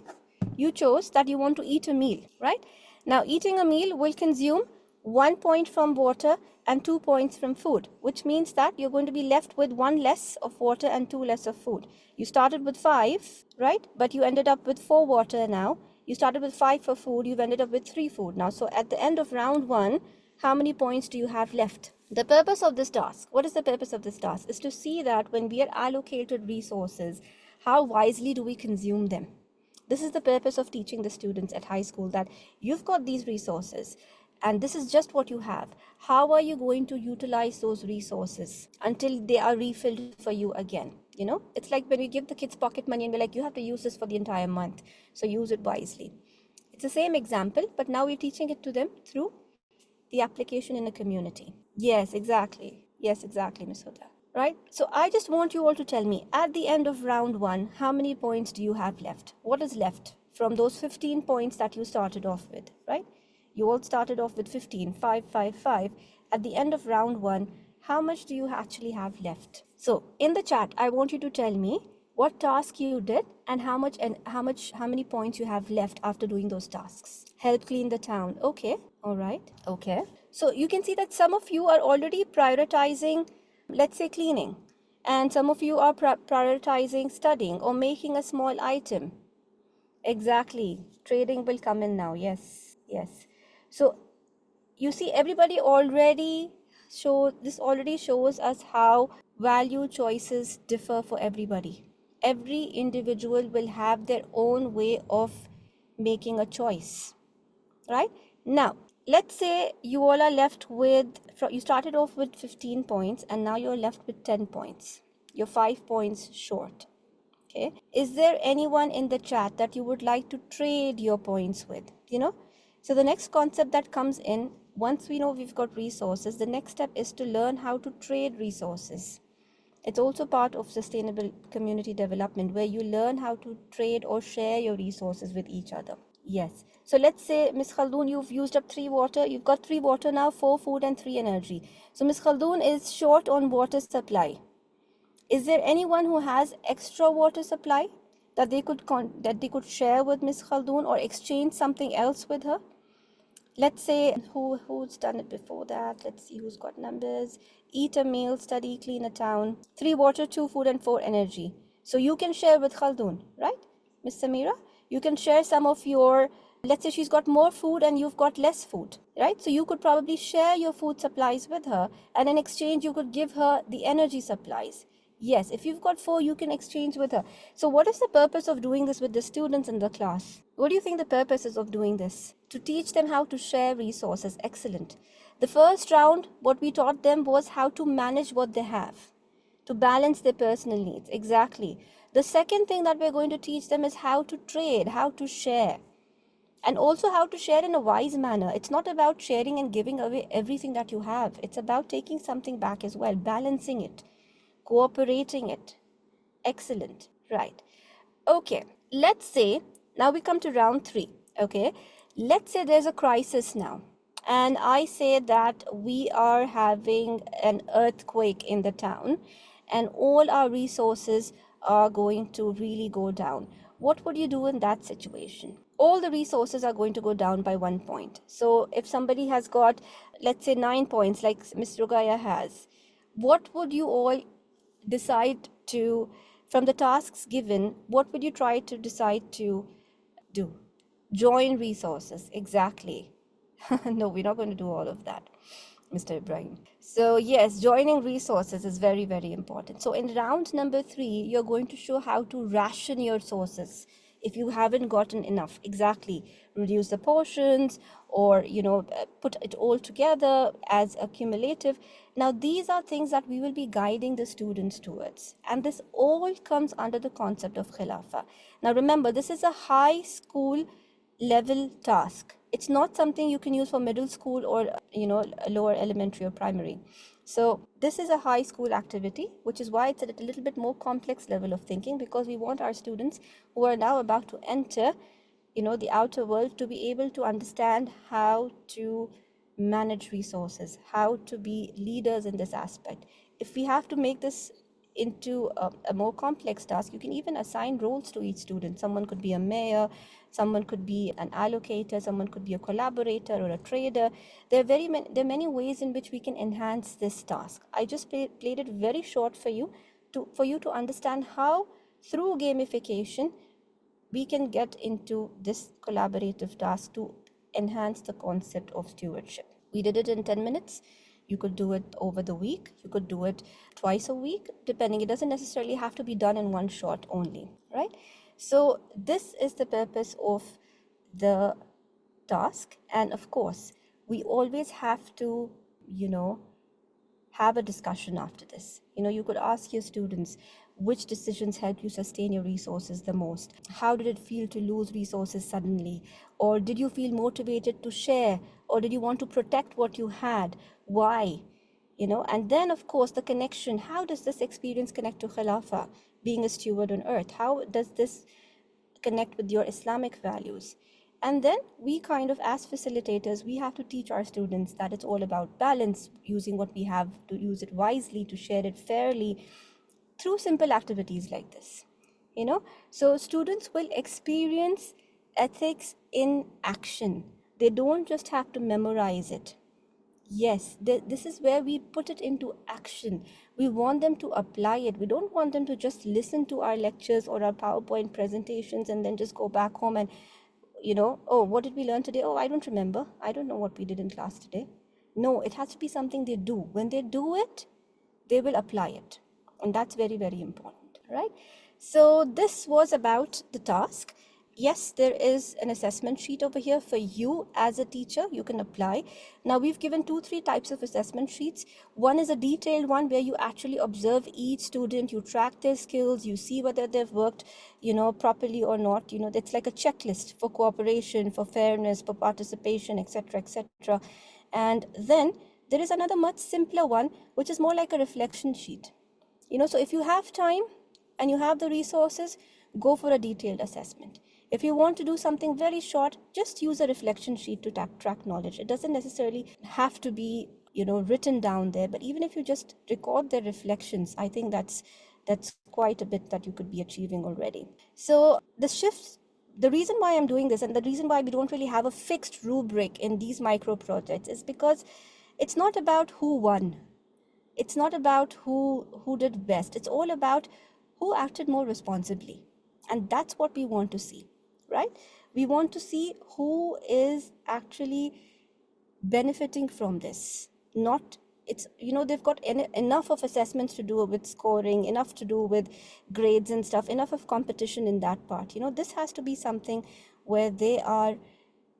you chose that you want to eat a meal, right? Now, eating a meal will consume 1 point from water and 2 points from food, which means that you're going to be left with 1 less of water and 2 less of food. You started with 5, right? But you ended up with 4 water now. You started with 5 for food. You've ended up with 3 food now. So at the end of round 1, how many points do you have left? The purpose of this task, what is the purpose of this task? Is to see that when we are allocated resources, how wisely do we consume them? This is the purpose of teaching the students at high school, that you've got these resources and this is just what you have. How are you going to utilize those resources until they are refilled for you again? You know, it's like when we give the kids pocket money and we're like, you have to use this for the entire month, so use it wisely. It's the same example, but now we're teaching it to them through the application in a community. Yes, exactly. Yes, exactly, Ms. Huda. Right? So I just want you all to tell me, at the end of round 1, how many points do you have left? What is left from those 15 points that you started off with, right? You all started off with 15, 5, 5, 5. At the end of round 1, how much do you actually have left? So in the chat, I want you to tell me what task you did and how many points you have left after doing those tasks. Help clean the town. Okay. All right. Okay. So you can see that some of you are already prioritizing, let's say, cleaning, and some of you are prioritizing studying or making a small item. Exactly. Trading will come in now. Yes. Yes. So you see, everybody already already shows us how value choices differ for everybody. Every individual will have their own way of making a choice, right? Now, let's say you all are left with, you started off with 15 points and now you're left with 10 points. You're 5 points short. Okay. Is there anyone in the chat that you would like to trade your points with? You know, so the next concept that comes in, once we know we've got resources, the next step is to learn how to trade resources. It's also part of sustainable community development, where you learn how to trade or share your resources with each other. Yes. So let's say, Miss Khaldoon, you've used up 3 water. You've got 3 water now, 4 food and 3 energy. So Miss Khaldoon is short on water supply. Is there anyone who has extra water supply that they could share with Miss Khaldoon or exchange something else with her? Let's say who's done it before that. Let's see who's got numbers. Eat a meal, study, clean a town. 3 water, 2 food and 4 energy. So you can share with Khaldoon, right? Miss Samira, you can share some of your, let's say she's got more food and you've got less food, right? So you could probably share your food supplies with her, and in exchange you could give her the energy supplies. Yes, if you've got 4, you can exchange with her. So what is the purpose of doing this with the students in the class? What do you think the purpose is of doing this? To teach them how to share resources. Excellent. The first round, what we taught them was how to manage what they have, to balance their personal needs. Exactly. The second thing that we're going to teach them is how to trade, how to share, and also how to share in a wise manner. It's not about sharing and giving away everything that you have. It's about taking something back as well, balancing it, cooperating it. Excellent. Right. Okay. Let's say now we come to round 3. Okay. Let's say there's a crisis now. And I say that we are having an earthquake in the town and all our resources are going to really go down. What would you do in that situation? All the resources are going to go down by 1 point. So if somebody has got, let's say 9 points like Ms. Rugaya has, what would you all decide to, from the tasks given, what would you try to decide to do? Join resources. Exactly. No, we're not going to do all of that, Mr. Ibrahim. So yes, joining resources is very, very important. So in round number 3, you're going to show how to ration your sources if you haven't gotten enough. Exactly. Reduce the portions, or put it all together as a cumulative. Now these are things that we will be guiding the students towards, and this all comes under the concept of khilafa. Now remember, this is a high school level task. It's not something you can use for middle school or lower elementary or primary. So this is a high school activity, which is why it's at a little bit more complex level of thinking, because we want our students who are now about to enter the outer world to be able to understand how to manage resources, how to be leaders in this aspect. If we have to make this into a more complex task, you can even assign roles to each student. Someone could be a mayor, someone could be an allocator, someone could be a collaborator or a trader. There are many ways in which we can enhance this task. I just played it very short for you to understand how through gamification we can get into this collaborative task to enhance the concept of stewardship. We did it in 10 minutes. You could do it over the week. You could do it twice a week, depending. It doesn't necessarily have to be done in one shot only, right? So this is the purpose of the task. And of course, we always have to, have a discussion after this. You could ask your students, which decisions help you sustain your resources the most? How did it feel to lose resources suddenly? Or did you feel motivated to share? Or did you want to protect what you had? Why? And then of course the connection, how does this experience connect to Khilafah, being a steward on earth? How does this connect with your Islamic values? And then we kind of, as facilitators, we have to teach our students that it's all about balance, using what we have, to use it wisely, to share it fairly through simple activities like this. So students will experience ethics in action. They don't just have to memorize it. Yes, this is where we put it into action. We want them to apply it. We don't want them to just listen to our lectures or our PowerPoint presentations and then just go back home and, oh, what did we learn today? Oh, I don't remember. I don't know what we did in class today. No, it has to be something they do. When they do it, they will apply it. And that's very, very important, right? So this was about the task. Yes, there is an assessment sheet over here for you as a teacher. You can apply. Now we've given 3 types of assessment sheets. One is a detailed one where you actually observe each student, you track their skills, you see whether they've worked, properly or not. It's like a checklist for cooperation, for fairness, for participation, etc., etc. And then there is another much simpler one, which is more like a reflection sheet. So if you have time and you have the resources, go for a detailed assessment. If you want to do something very short, just use a reflection sheet to track knowledge. It doesn't necessarily have to be, written down there, but even if you just record their reflections, I think that's quite a bit that you could be achieving already. So the reason why I'm doing this and the reason why we don't really have a fixed rubric in these micro projects is because it's not about who won. It's not about who did best. It's all about who acted more responsibly. And that's what we want to see, right? We want to see who is actually benefiting from this. Not it's they've got enough of assessments to do with scoring, enough to do with grades and stuff, enough of competition in that part. This has to be something where they are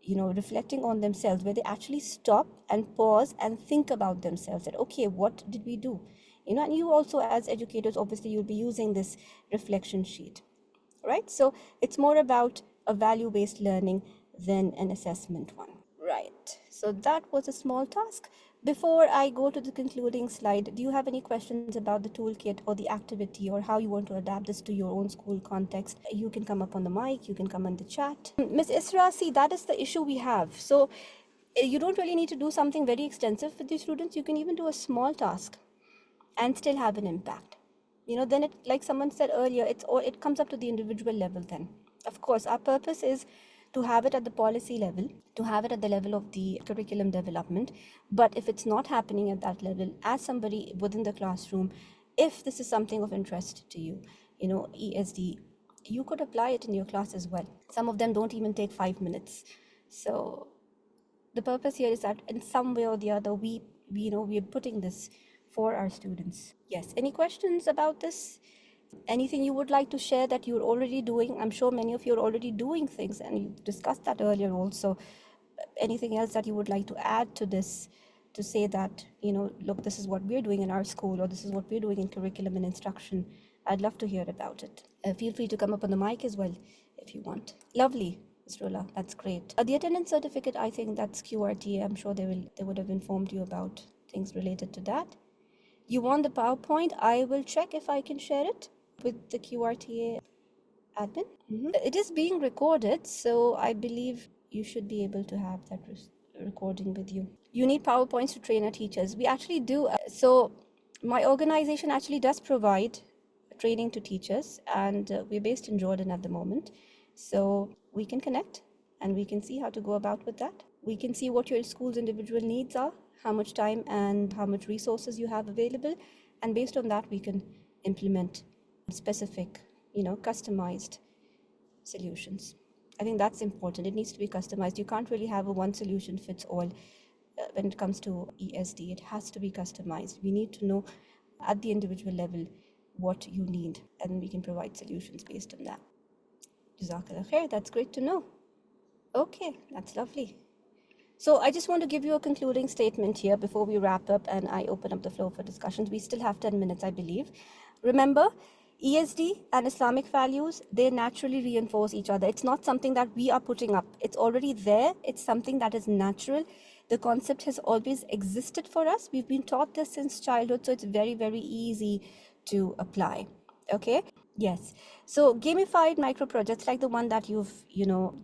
reflecting on themselves, where they actually stop and pause and think about themselves, that okay, what did we do? And you also, as educators, obviously you'll be using this reflection sheet, right? So it's more about a value-based learning than an assessment one. Right, so that was a small task. Before I go to the concluding slide, do you have any questions about the toolkit or the activity or how you want to adapt this to your own school context? You can come up on the mic, you can come on the chat. Miss Isra, see, that is the issue we have. So you don't really need to do something very extensive with the students. You can even do a small task and still have an impact. Then it, like someone said earlier, it comes up to the individual level then. Of course, our purpose is to have it at the policy level, to have it at the level of the curriculum development. But if it's not happening at that level, as somebody within the classroom, if this is something of interest to you, ESD, you could apply it in your class as well. Some of them don't even take 5 minutes. So the purpose here is that in some way or the other, we're putting this for our students. Yes, any questions about this? Anything you would like to share that you're already doing? I'm sure many of you are already doing things, and you discussed that earlier also. Anything else that you would like to add to this, to say that, look, this is what we're doing in our school, or this is what we're doing in curriculum and instruction? I'd love to hear about it. Feel free to come up on the mic as well if you want. Lovely, Ms. Rola, that's great. The attendance certificate, I think that's QRT. I'm sure they would have informed you about things related to that. You want the PowerPoint? I will check if I can share it with the QRTA admin. It is being recorded, so I believe you should be able to have that recording with you. You need PowerPoints to train our teachers. We actually do. So my organization actually does provide training to teachers, and we're based in Jordan at the moment. So we can connect and we can see how to go about with that. We can see what your school's individual needs are, how much time and how much resources you have available. And based on that, we can implement specific, customized solutions. I think that's important. It needs to be customized. You can't really have a one solution fits all when it comes to ESD. It has to be customized. We need to know at the individual level what you need, and we can provide solutions based on that. Jazakallah khair, that's great to know. Okay, that's lovely. So I just want to give you a concluding statement here before we wrap up and I open up the floor for discussions. We still have 10 minutes, I believe. Remember, ESD and Islamic values, they naturally reinforce each other. It's not something that we are putting up. It's already there. It's something that is natural. The concept has always existed for us. We've been taught this since childhood, so it's very, very easy to apply. Okay? Yes. So gamified micro projects like the one that you've,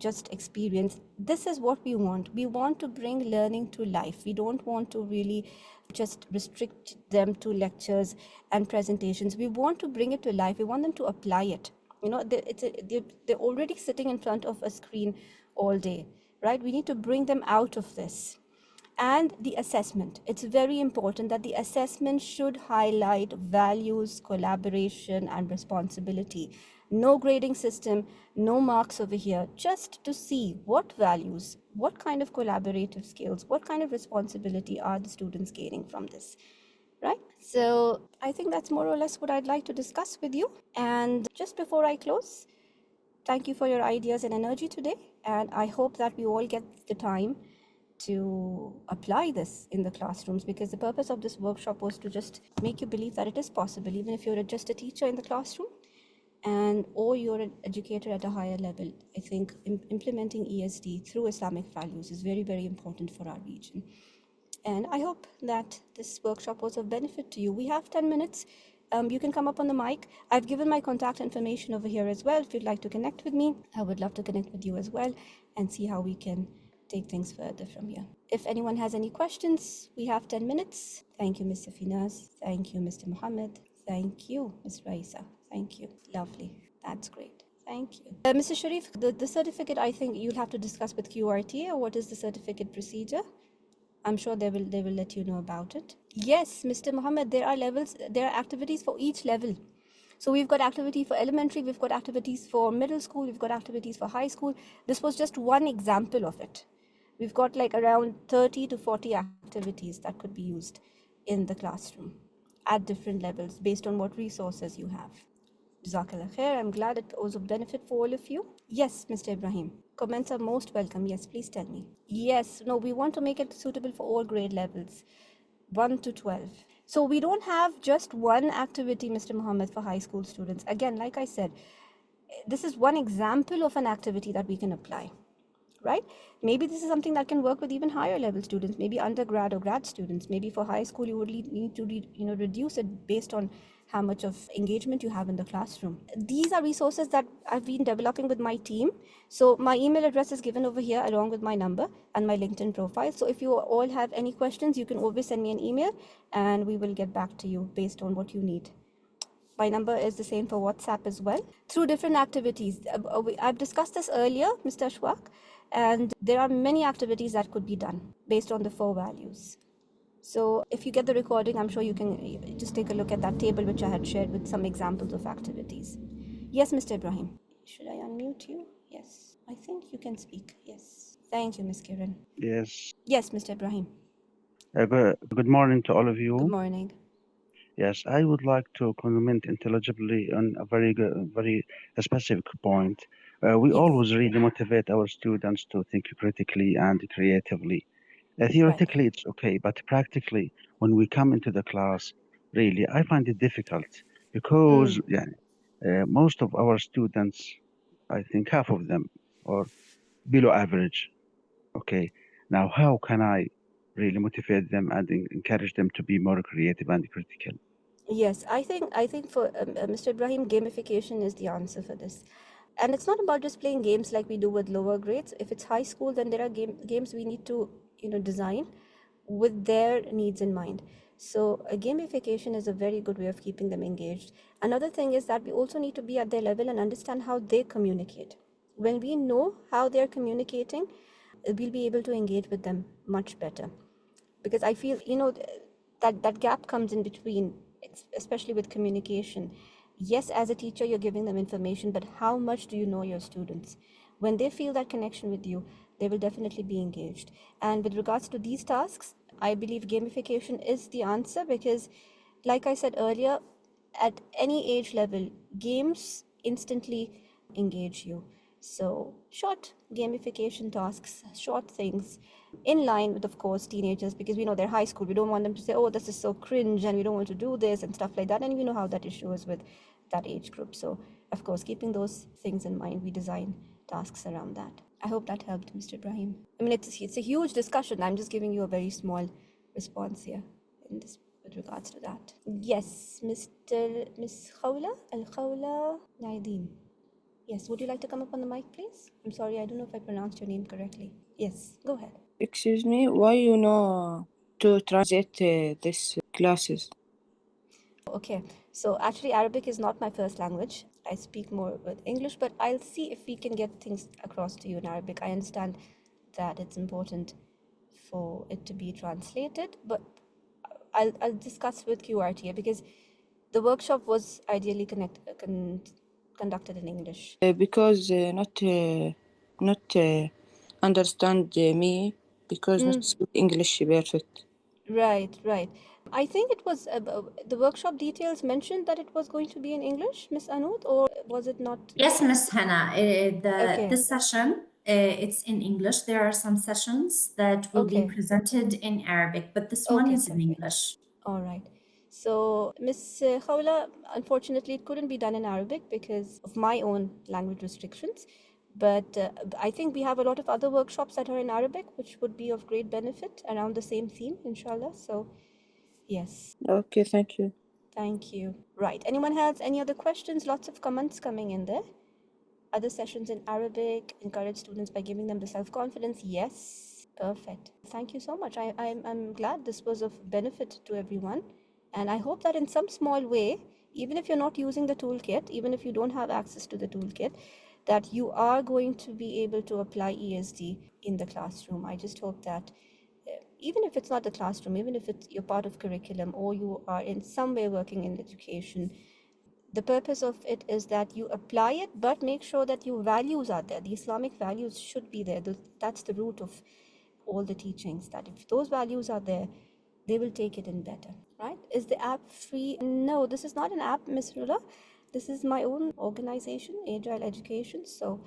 just experienced, this is what we want. We want to bring learning to life. We don't want to really just restrict them to lectures and presentations. We want to bring it to life. We want them to apply it. They're already sitting in front of a screen all day, right? We need to bring them out of this. And the assessment. It's very important that the assessment should highlight values, collaboration, and responsibility. No grading system, no marks over here, just to see what values, what kind of collaborative skills, what kind of responsibility are the students gaining from this, right? So I think that's more or less what I'd like to discuss with you. And just before I close, thank you for your ideas and energy today. And I hope that we all get the time to apply this in the classrooms, because the purpose of this workshop was to just make you believe that it is possible, even if you're just a teacher in the classroom or you're an educator at a higher level. I think implementing ESD through Islamic values is very, very important for our region. And I hope that this workshop was of benefit to you. We have 10 minutes. You can come up on the mic. I've given my contact information over here as well. If you'd like to connect with me, I would love to connect with you as well and see how we can take things further from here. If anyone has any questions, we have 10 minutes. Thank you, Ms. Safinas. Thank you, Mr. Mohammed. Thank you, Ms. Raisa. Thank you. Lovely. That's great. Thank you. Mr. Sharif, the certificate, I think you'll have to discuss with QRT, or what is the certificate procedure? I'm sure they will let you know about it. Yes, Mr. Mohammed, there are levels, there are activities for each level. So we've got activity for elementary, we've got activities for middle school, we've got activities for high school. This was just one example of it. We've got like around 30 to 40 activities that could be used in the classroom at different levels based on what resources you have. Jazakallah khair. I'm glad it was of benefit for all of you. Yes, Mr. Ibrahim. Comments are most welcome. Yes, please tell me. Yes, no, we want to make it suitable for all grade levels, 1 to 12. So we don't have just one activity, Mr. Mohammed, for high school students. Again, like I said, this is one example of an activity that we can apply, right? Maybe this is something that can work with even higher level students, maybe undergrad or grad students. Maybe for high school, you would need to reduce it based on how much of engagement you have in the classroom. These are resources that I've been developing with my team. So my email address is given over here along with my number and my LinkedIn profile. So if you all have any questions, you can always send me an email and we will get back to you based on what you need. My number is the same for WhatsApp as well. Through different activities. I've discussed this earlier, Mr. Ashwak, and there are many activities that could be done based on the 4 values. So if you get the recording, I'm sure you can just take a look at that table which I had shared with some examples of activities. Yes, Mr. Ibrahim. Should I unmute you? Yes. I think you can speak. Yes. Thank you, Ms. Kiran. Yes. Yes, Mr. Ibrahim. Good morning to all of you. Good morning. Yes, I would like to comment intelligibly on a very specific point. We Yes. always really motivate our students to think critically and creatively. Theoretically, it's okay, but practically, when we come into the class, really, I find it difficult because most of our students, I think half of them, are below average. Okay, now how can I really motivate them and encourage them to be more creative and critical? Yes, I think for Mr. Ibrahim, gamification is the answer for this. And it's not about just playing games like we do with lower grades. If it's high school, then there are games we need to design with their needs in mind. So gamification is a very good way of keeping them engaged. Another thing is that we also need to be at their level and understand how they communicate. When we know how they're communicating, we'll be able to engage with them much better. Because I feel that gap comes in between, especially with communication. Yes, as a teacher, you're giving them information, but how much do you know your students? When they feel that connection with you, they will definitely be engaged. And with regards to these tasks, I believe gamification is the answer because, like I said earlier, at any age level, games instantly engage you. So short gamification tasks, short things, in line with, of course, teenagers, because we know they're high school. We don't want them to say, oh, this is so cringe and we don't want to do this and stuff like that. And we know how that issue is with that age group. So, of course, keeping those things in mind, we design tasks around that. I hope that helped, Mr. Ibrahim. I mean, it's a huge discussion. I'm just giving you a very small response here in this with regards to that. Yes, Miss Khawla, Al-Khawla Naideen. Yes, would you like to come up on the mic, please? I'm sorry, I don't know if I pronounced your name correctly. Yes, go ahead. Excuse me, why you know to translate these classes? Okay, so actually Arabic is not my first language. I speak more with English, but I'll see if we can get things across to you in Arabic. I understand that it's important for it to be translated, but I'll discuss with QRT because the workshop was ideally conducted in English. Because not understand me because not speak English perfect. Right. I think it was the workshop details mentioned that it was going to be in English, Miss Anoud, or was it not? Yes, Miss Hannah. Okay. This session, it's in English. There are some sessions that will be Okay. presented in Arabic, but this one Okay, is in perfect. English. All right. So, Miss Khawla, unfortunately, it couldn't be done in Arabic because of my own language restrictions. But I think we have a lot of other workshops that are in Arabic, which would be of great benefit around the same theme, inshallah. So, yes. Okay, thank you. Thank you. Right. Anyone has any other questions? Lots of comments coming in there. Other sessions in Arabic, encourage students by giving them the self-confidence. Yes. Perfect. Thank you so much. I'm glad this was of benefit to everyone. And I hope that in some small way, even if you're not using the toolkit, even if you don't have access to the toolkit, that you are going to be able to apply ESD in the classroom. I just hope that even if it's not the classroom, even if it's you're part of curriculum or you are in some way working in education, the purpose of it is that you apply it, but make sure that your values are there. The Islamic values should be there. That's the root of all the teachings, that if those values are there, they will take it in better, right? Is the app free? No, this is not an app, Ms. Rula. This is my own organization, Agile Education. So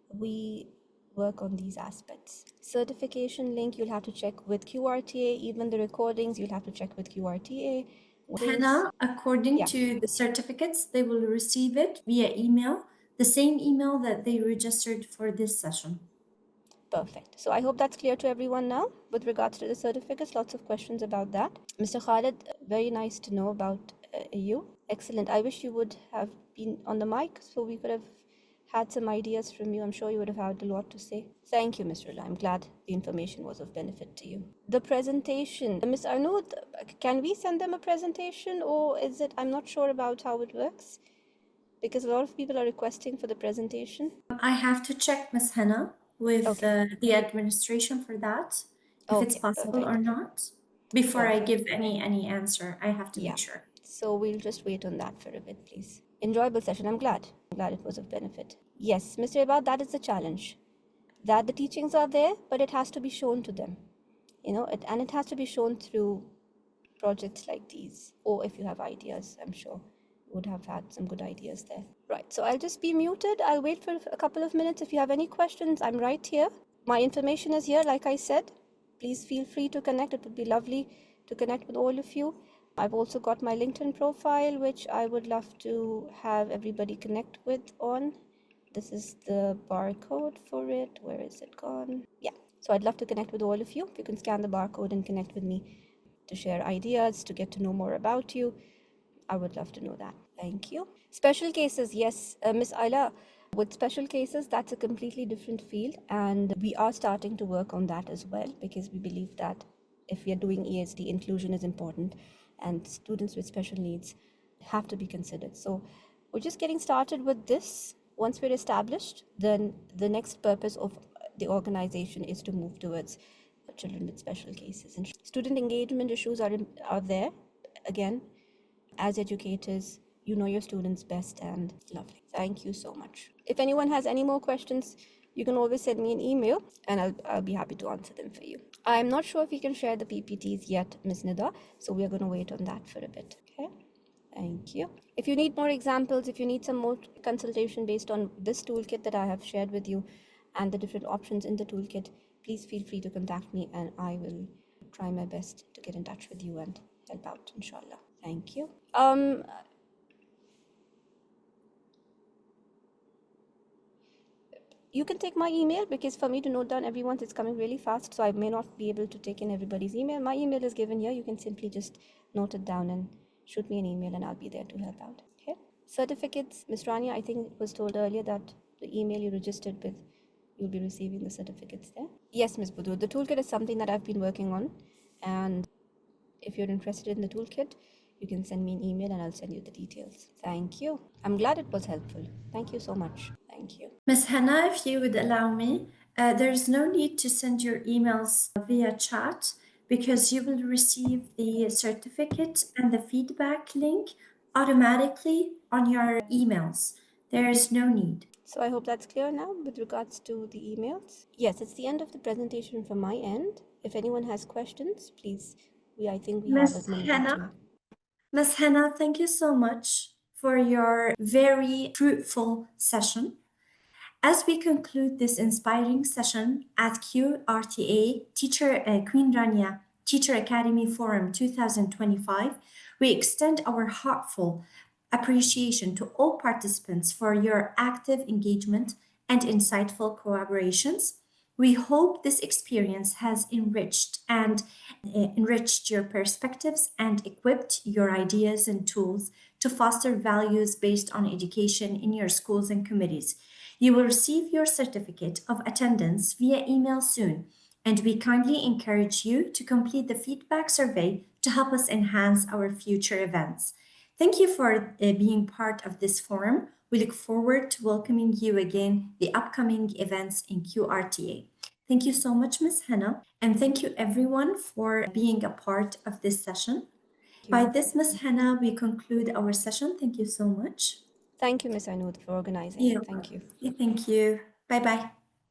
we work on these aspects. Certification link, you'll have to check with QRTA. Even the recordings, you'll have to check with QRTA. Hannah, according Yeah. to the certificates, they will receive it via email, the same email that they registered for this session. Perfect. So I hope that's clear to everyone now with regards to the certificates. Lots of questions about that. Mr. Khalid, very nice to know about you. Excellent. I wish you would have been on the mic so we could have had some ideas from you. I'm sure you would have had a lot to say. Thank you, Ms. Rula. I'm glad the information was of benefit to you. The presentation. Ms. Arnoud, can we send them a presentation, or is it, I'm not sure about how it works, because a lot of people are requesting for the presentation. I have to check, Ms. Hannah, with Okay. the administration for that, if it's Okay, possible or perfect. not. Before I Perfect. give any answer, I have to Yeah. make sure. So we'll just wait on that for a bit, please. Enjoyable session. I'm glad. It was of benefit. Yes, Mr. Ibad, that is the challenge. That the teachings are there, but it has to be shown to them. And it has to be shown through projects like these. Or if you have ideas, I'm sure you would have had some good ideas there. Right. So I'll just be muted. I'll wait for a couple of minutes. If you have any questions, I'm right here. My information is here, like I said. Please feel free to connect. It would be lovely to connect with all of you. I've also got my LinkedIn profile, which I would love to have everybody connect with on. This is the barcode for it. Where is it gone? Yeah. So I'd love to connect with all of you. If you can scan the barcode and connect with me to share ideas, to get to know more about you, I would love to know that. Thank you. Special cases, yes, Miss Ayla. With special cases, that's a completely different field, and we are starting to work on that as well, because we believe that if we are doing ESD, inclusion is important, and students with special needs have to be considered. So we're just getting started with this. Once we're established, then the next purpose of the organization is to move towards children with special cases. And student engagement issues are there. Again, as educators, you know your students best, and lovely. Thank you so much. If anyone has any more questions, you can always send me an email and I'll be happy to answer them for you. I'm not sure if we can share the PPTs yet, Ms. Nida, so we are going to wait on that for a bit. Okay. Thank you. If you need more examples, if you need some more consultation based on this toolkit that I have shared with you and the different options in the toolkit, please feel free to contact me and I will try my best to get in touch with you and help out, inshallah. Thank you. You can take my email, because for me to note down everyone's, it's coming really fast, so I may not be able to take in everybody's email. My email is given here. You can simply just note it down and shoot me an email and I'll be there to help out. Okay. Certificates, Ms. Rania, I think it was told earlier that the email you registered with, you'll be receiving the certificates there. Yes, Ms. Budur, the toolkit is something that I've been working on, and if you're interested in the toolkit, you can send me an email and I'll send you the details. Thank you. I'm glad it was helpful. Thank you so much. Thank you. Ms. Hannah, if you would allow me, there's no need to send your emails via chat, because you will receive the certificate and the feedback link automatically on your emails. There is no need. So I hope that's clear now with regards to the emails. Yes, it's the end of the presentation from my end. If anyone has questions, please, I think we have Ms. a minute or two. Hannah, Ms. Hannah, thank you so much for your very fruitful session. As we conclude this inspiring session at QRTA Queen Rania Teacher Academy Forum 2025, we extend our heartfelt appreciation to all participants for your active engagement and insightful collaborations. We hope this experience has enriched your perspectives and equipped your ideas and tools to foster values based on education in your schools and committees. You will receive your certificate of attendance via email soon, and we kindly encourage you to complete the feedback survey to help us enhance our future events. Thank you for being part of this forum. We look forward to welcoming you again the upcoming events in QRTA. Thank you so much, Ms. Hannah, and thank you everyone for being a part of this session. By this, Ms. Hannah, we conclude our session. Thank you so much. Thank you, Ms. Anoud, for organizing it. Thank you. Thank you. Bye-bye.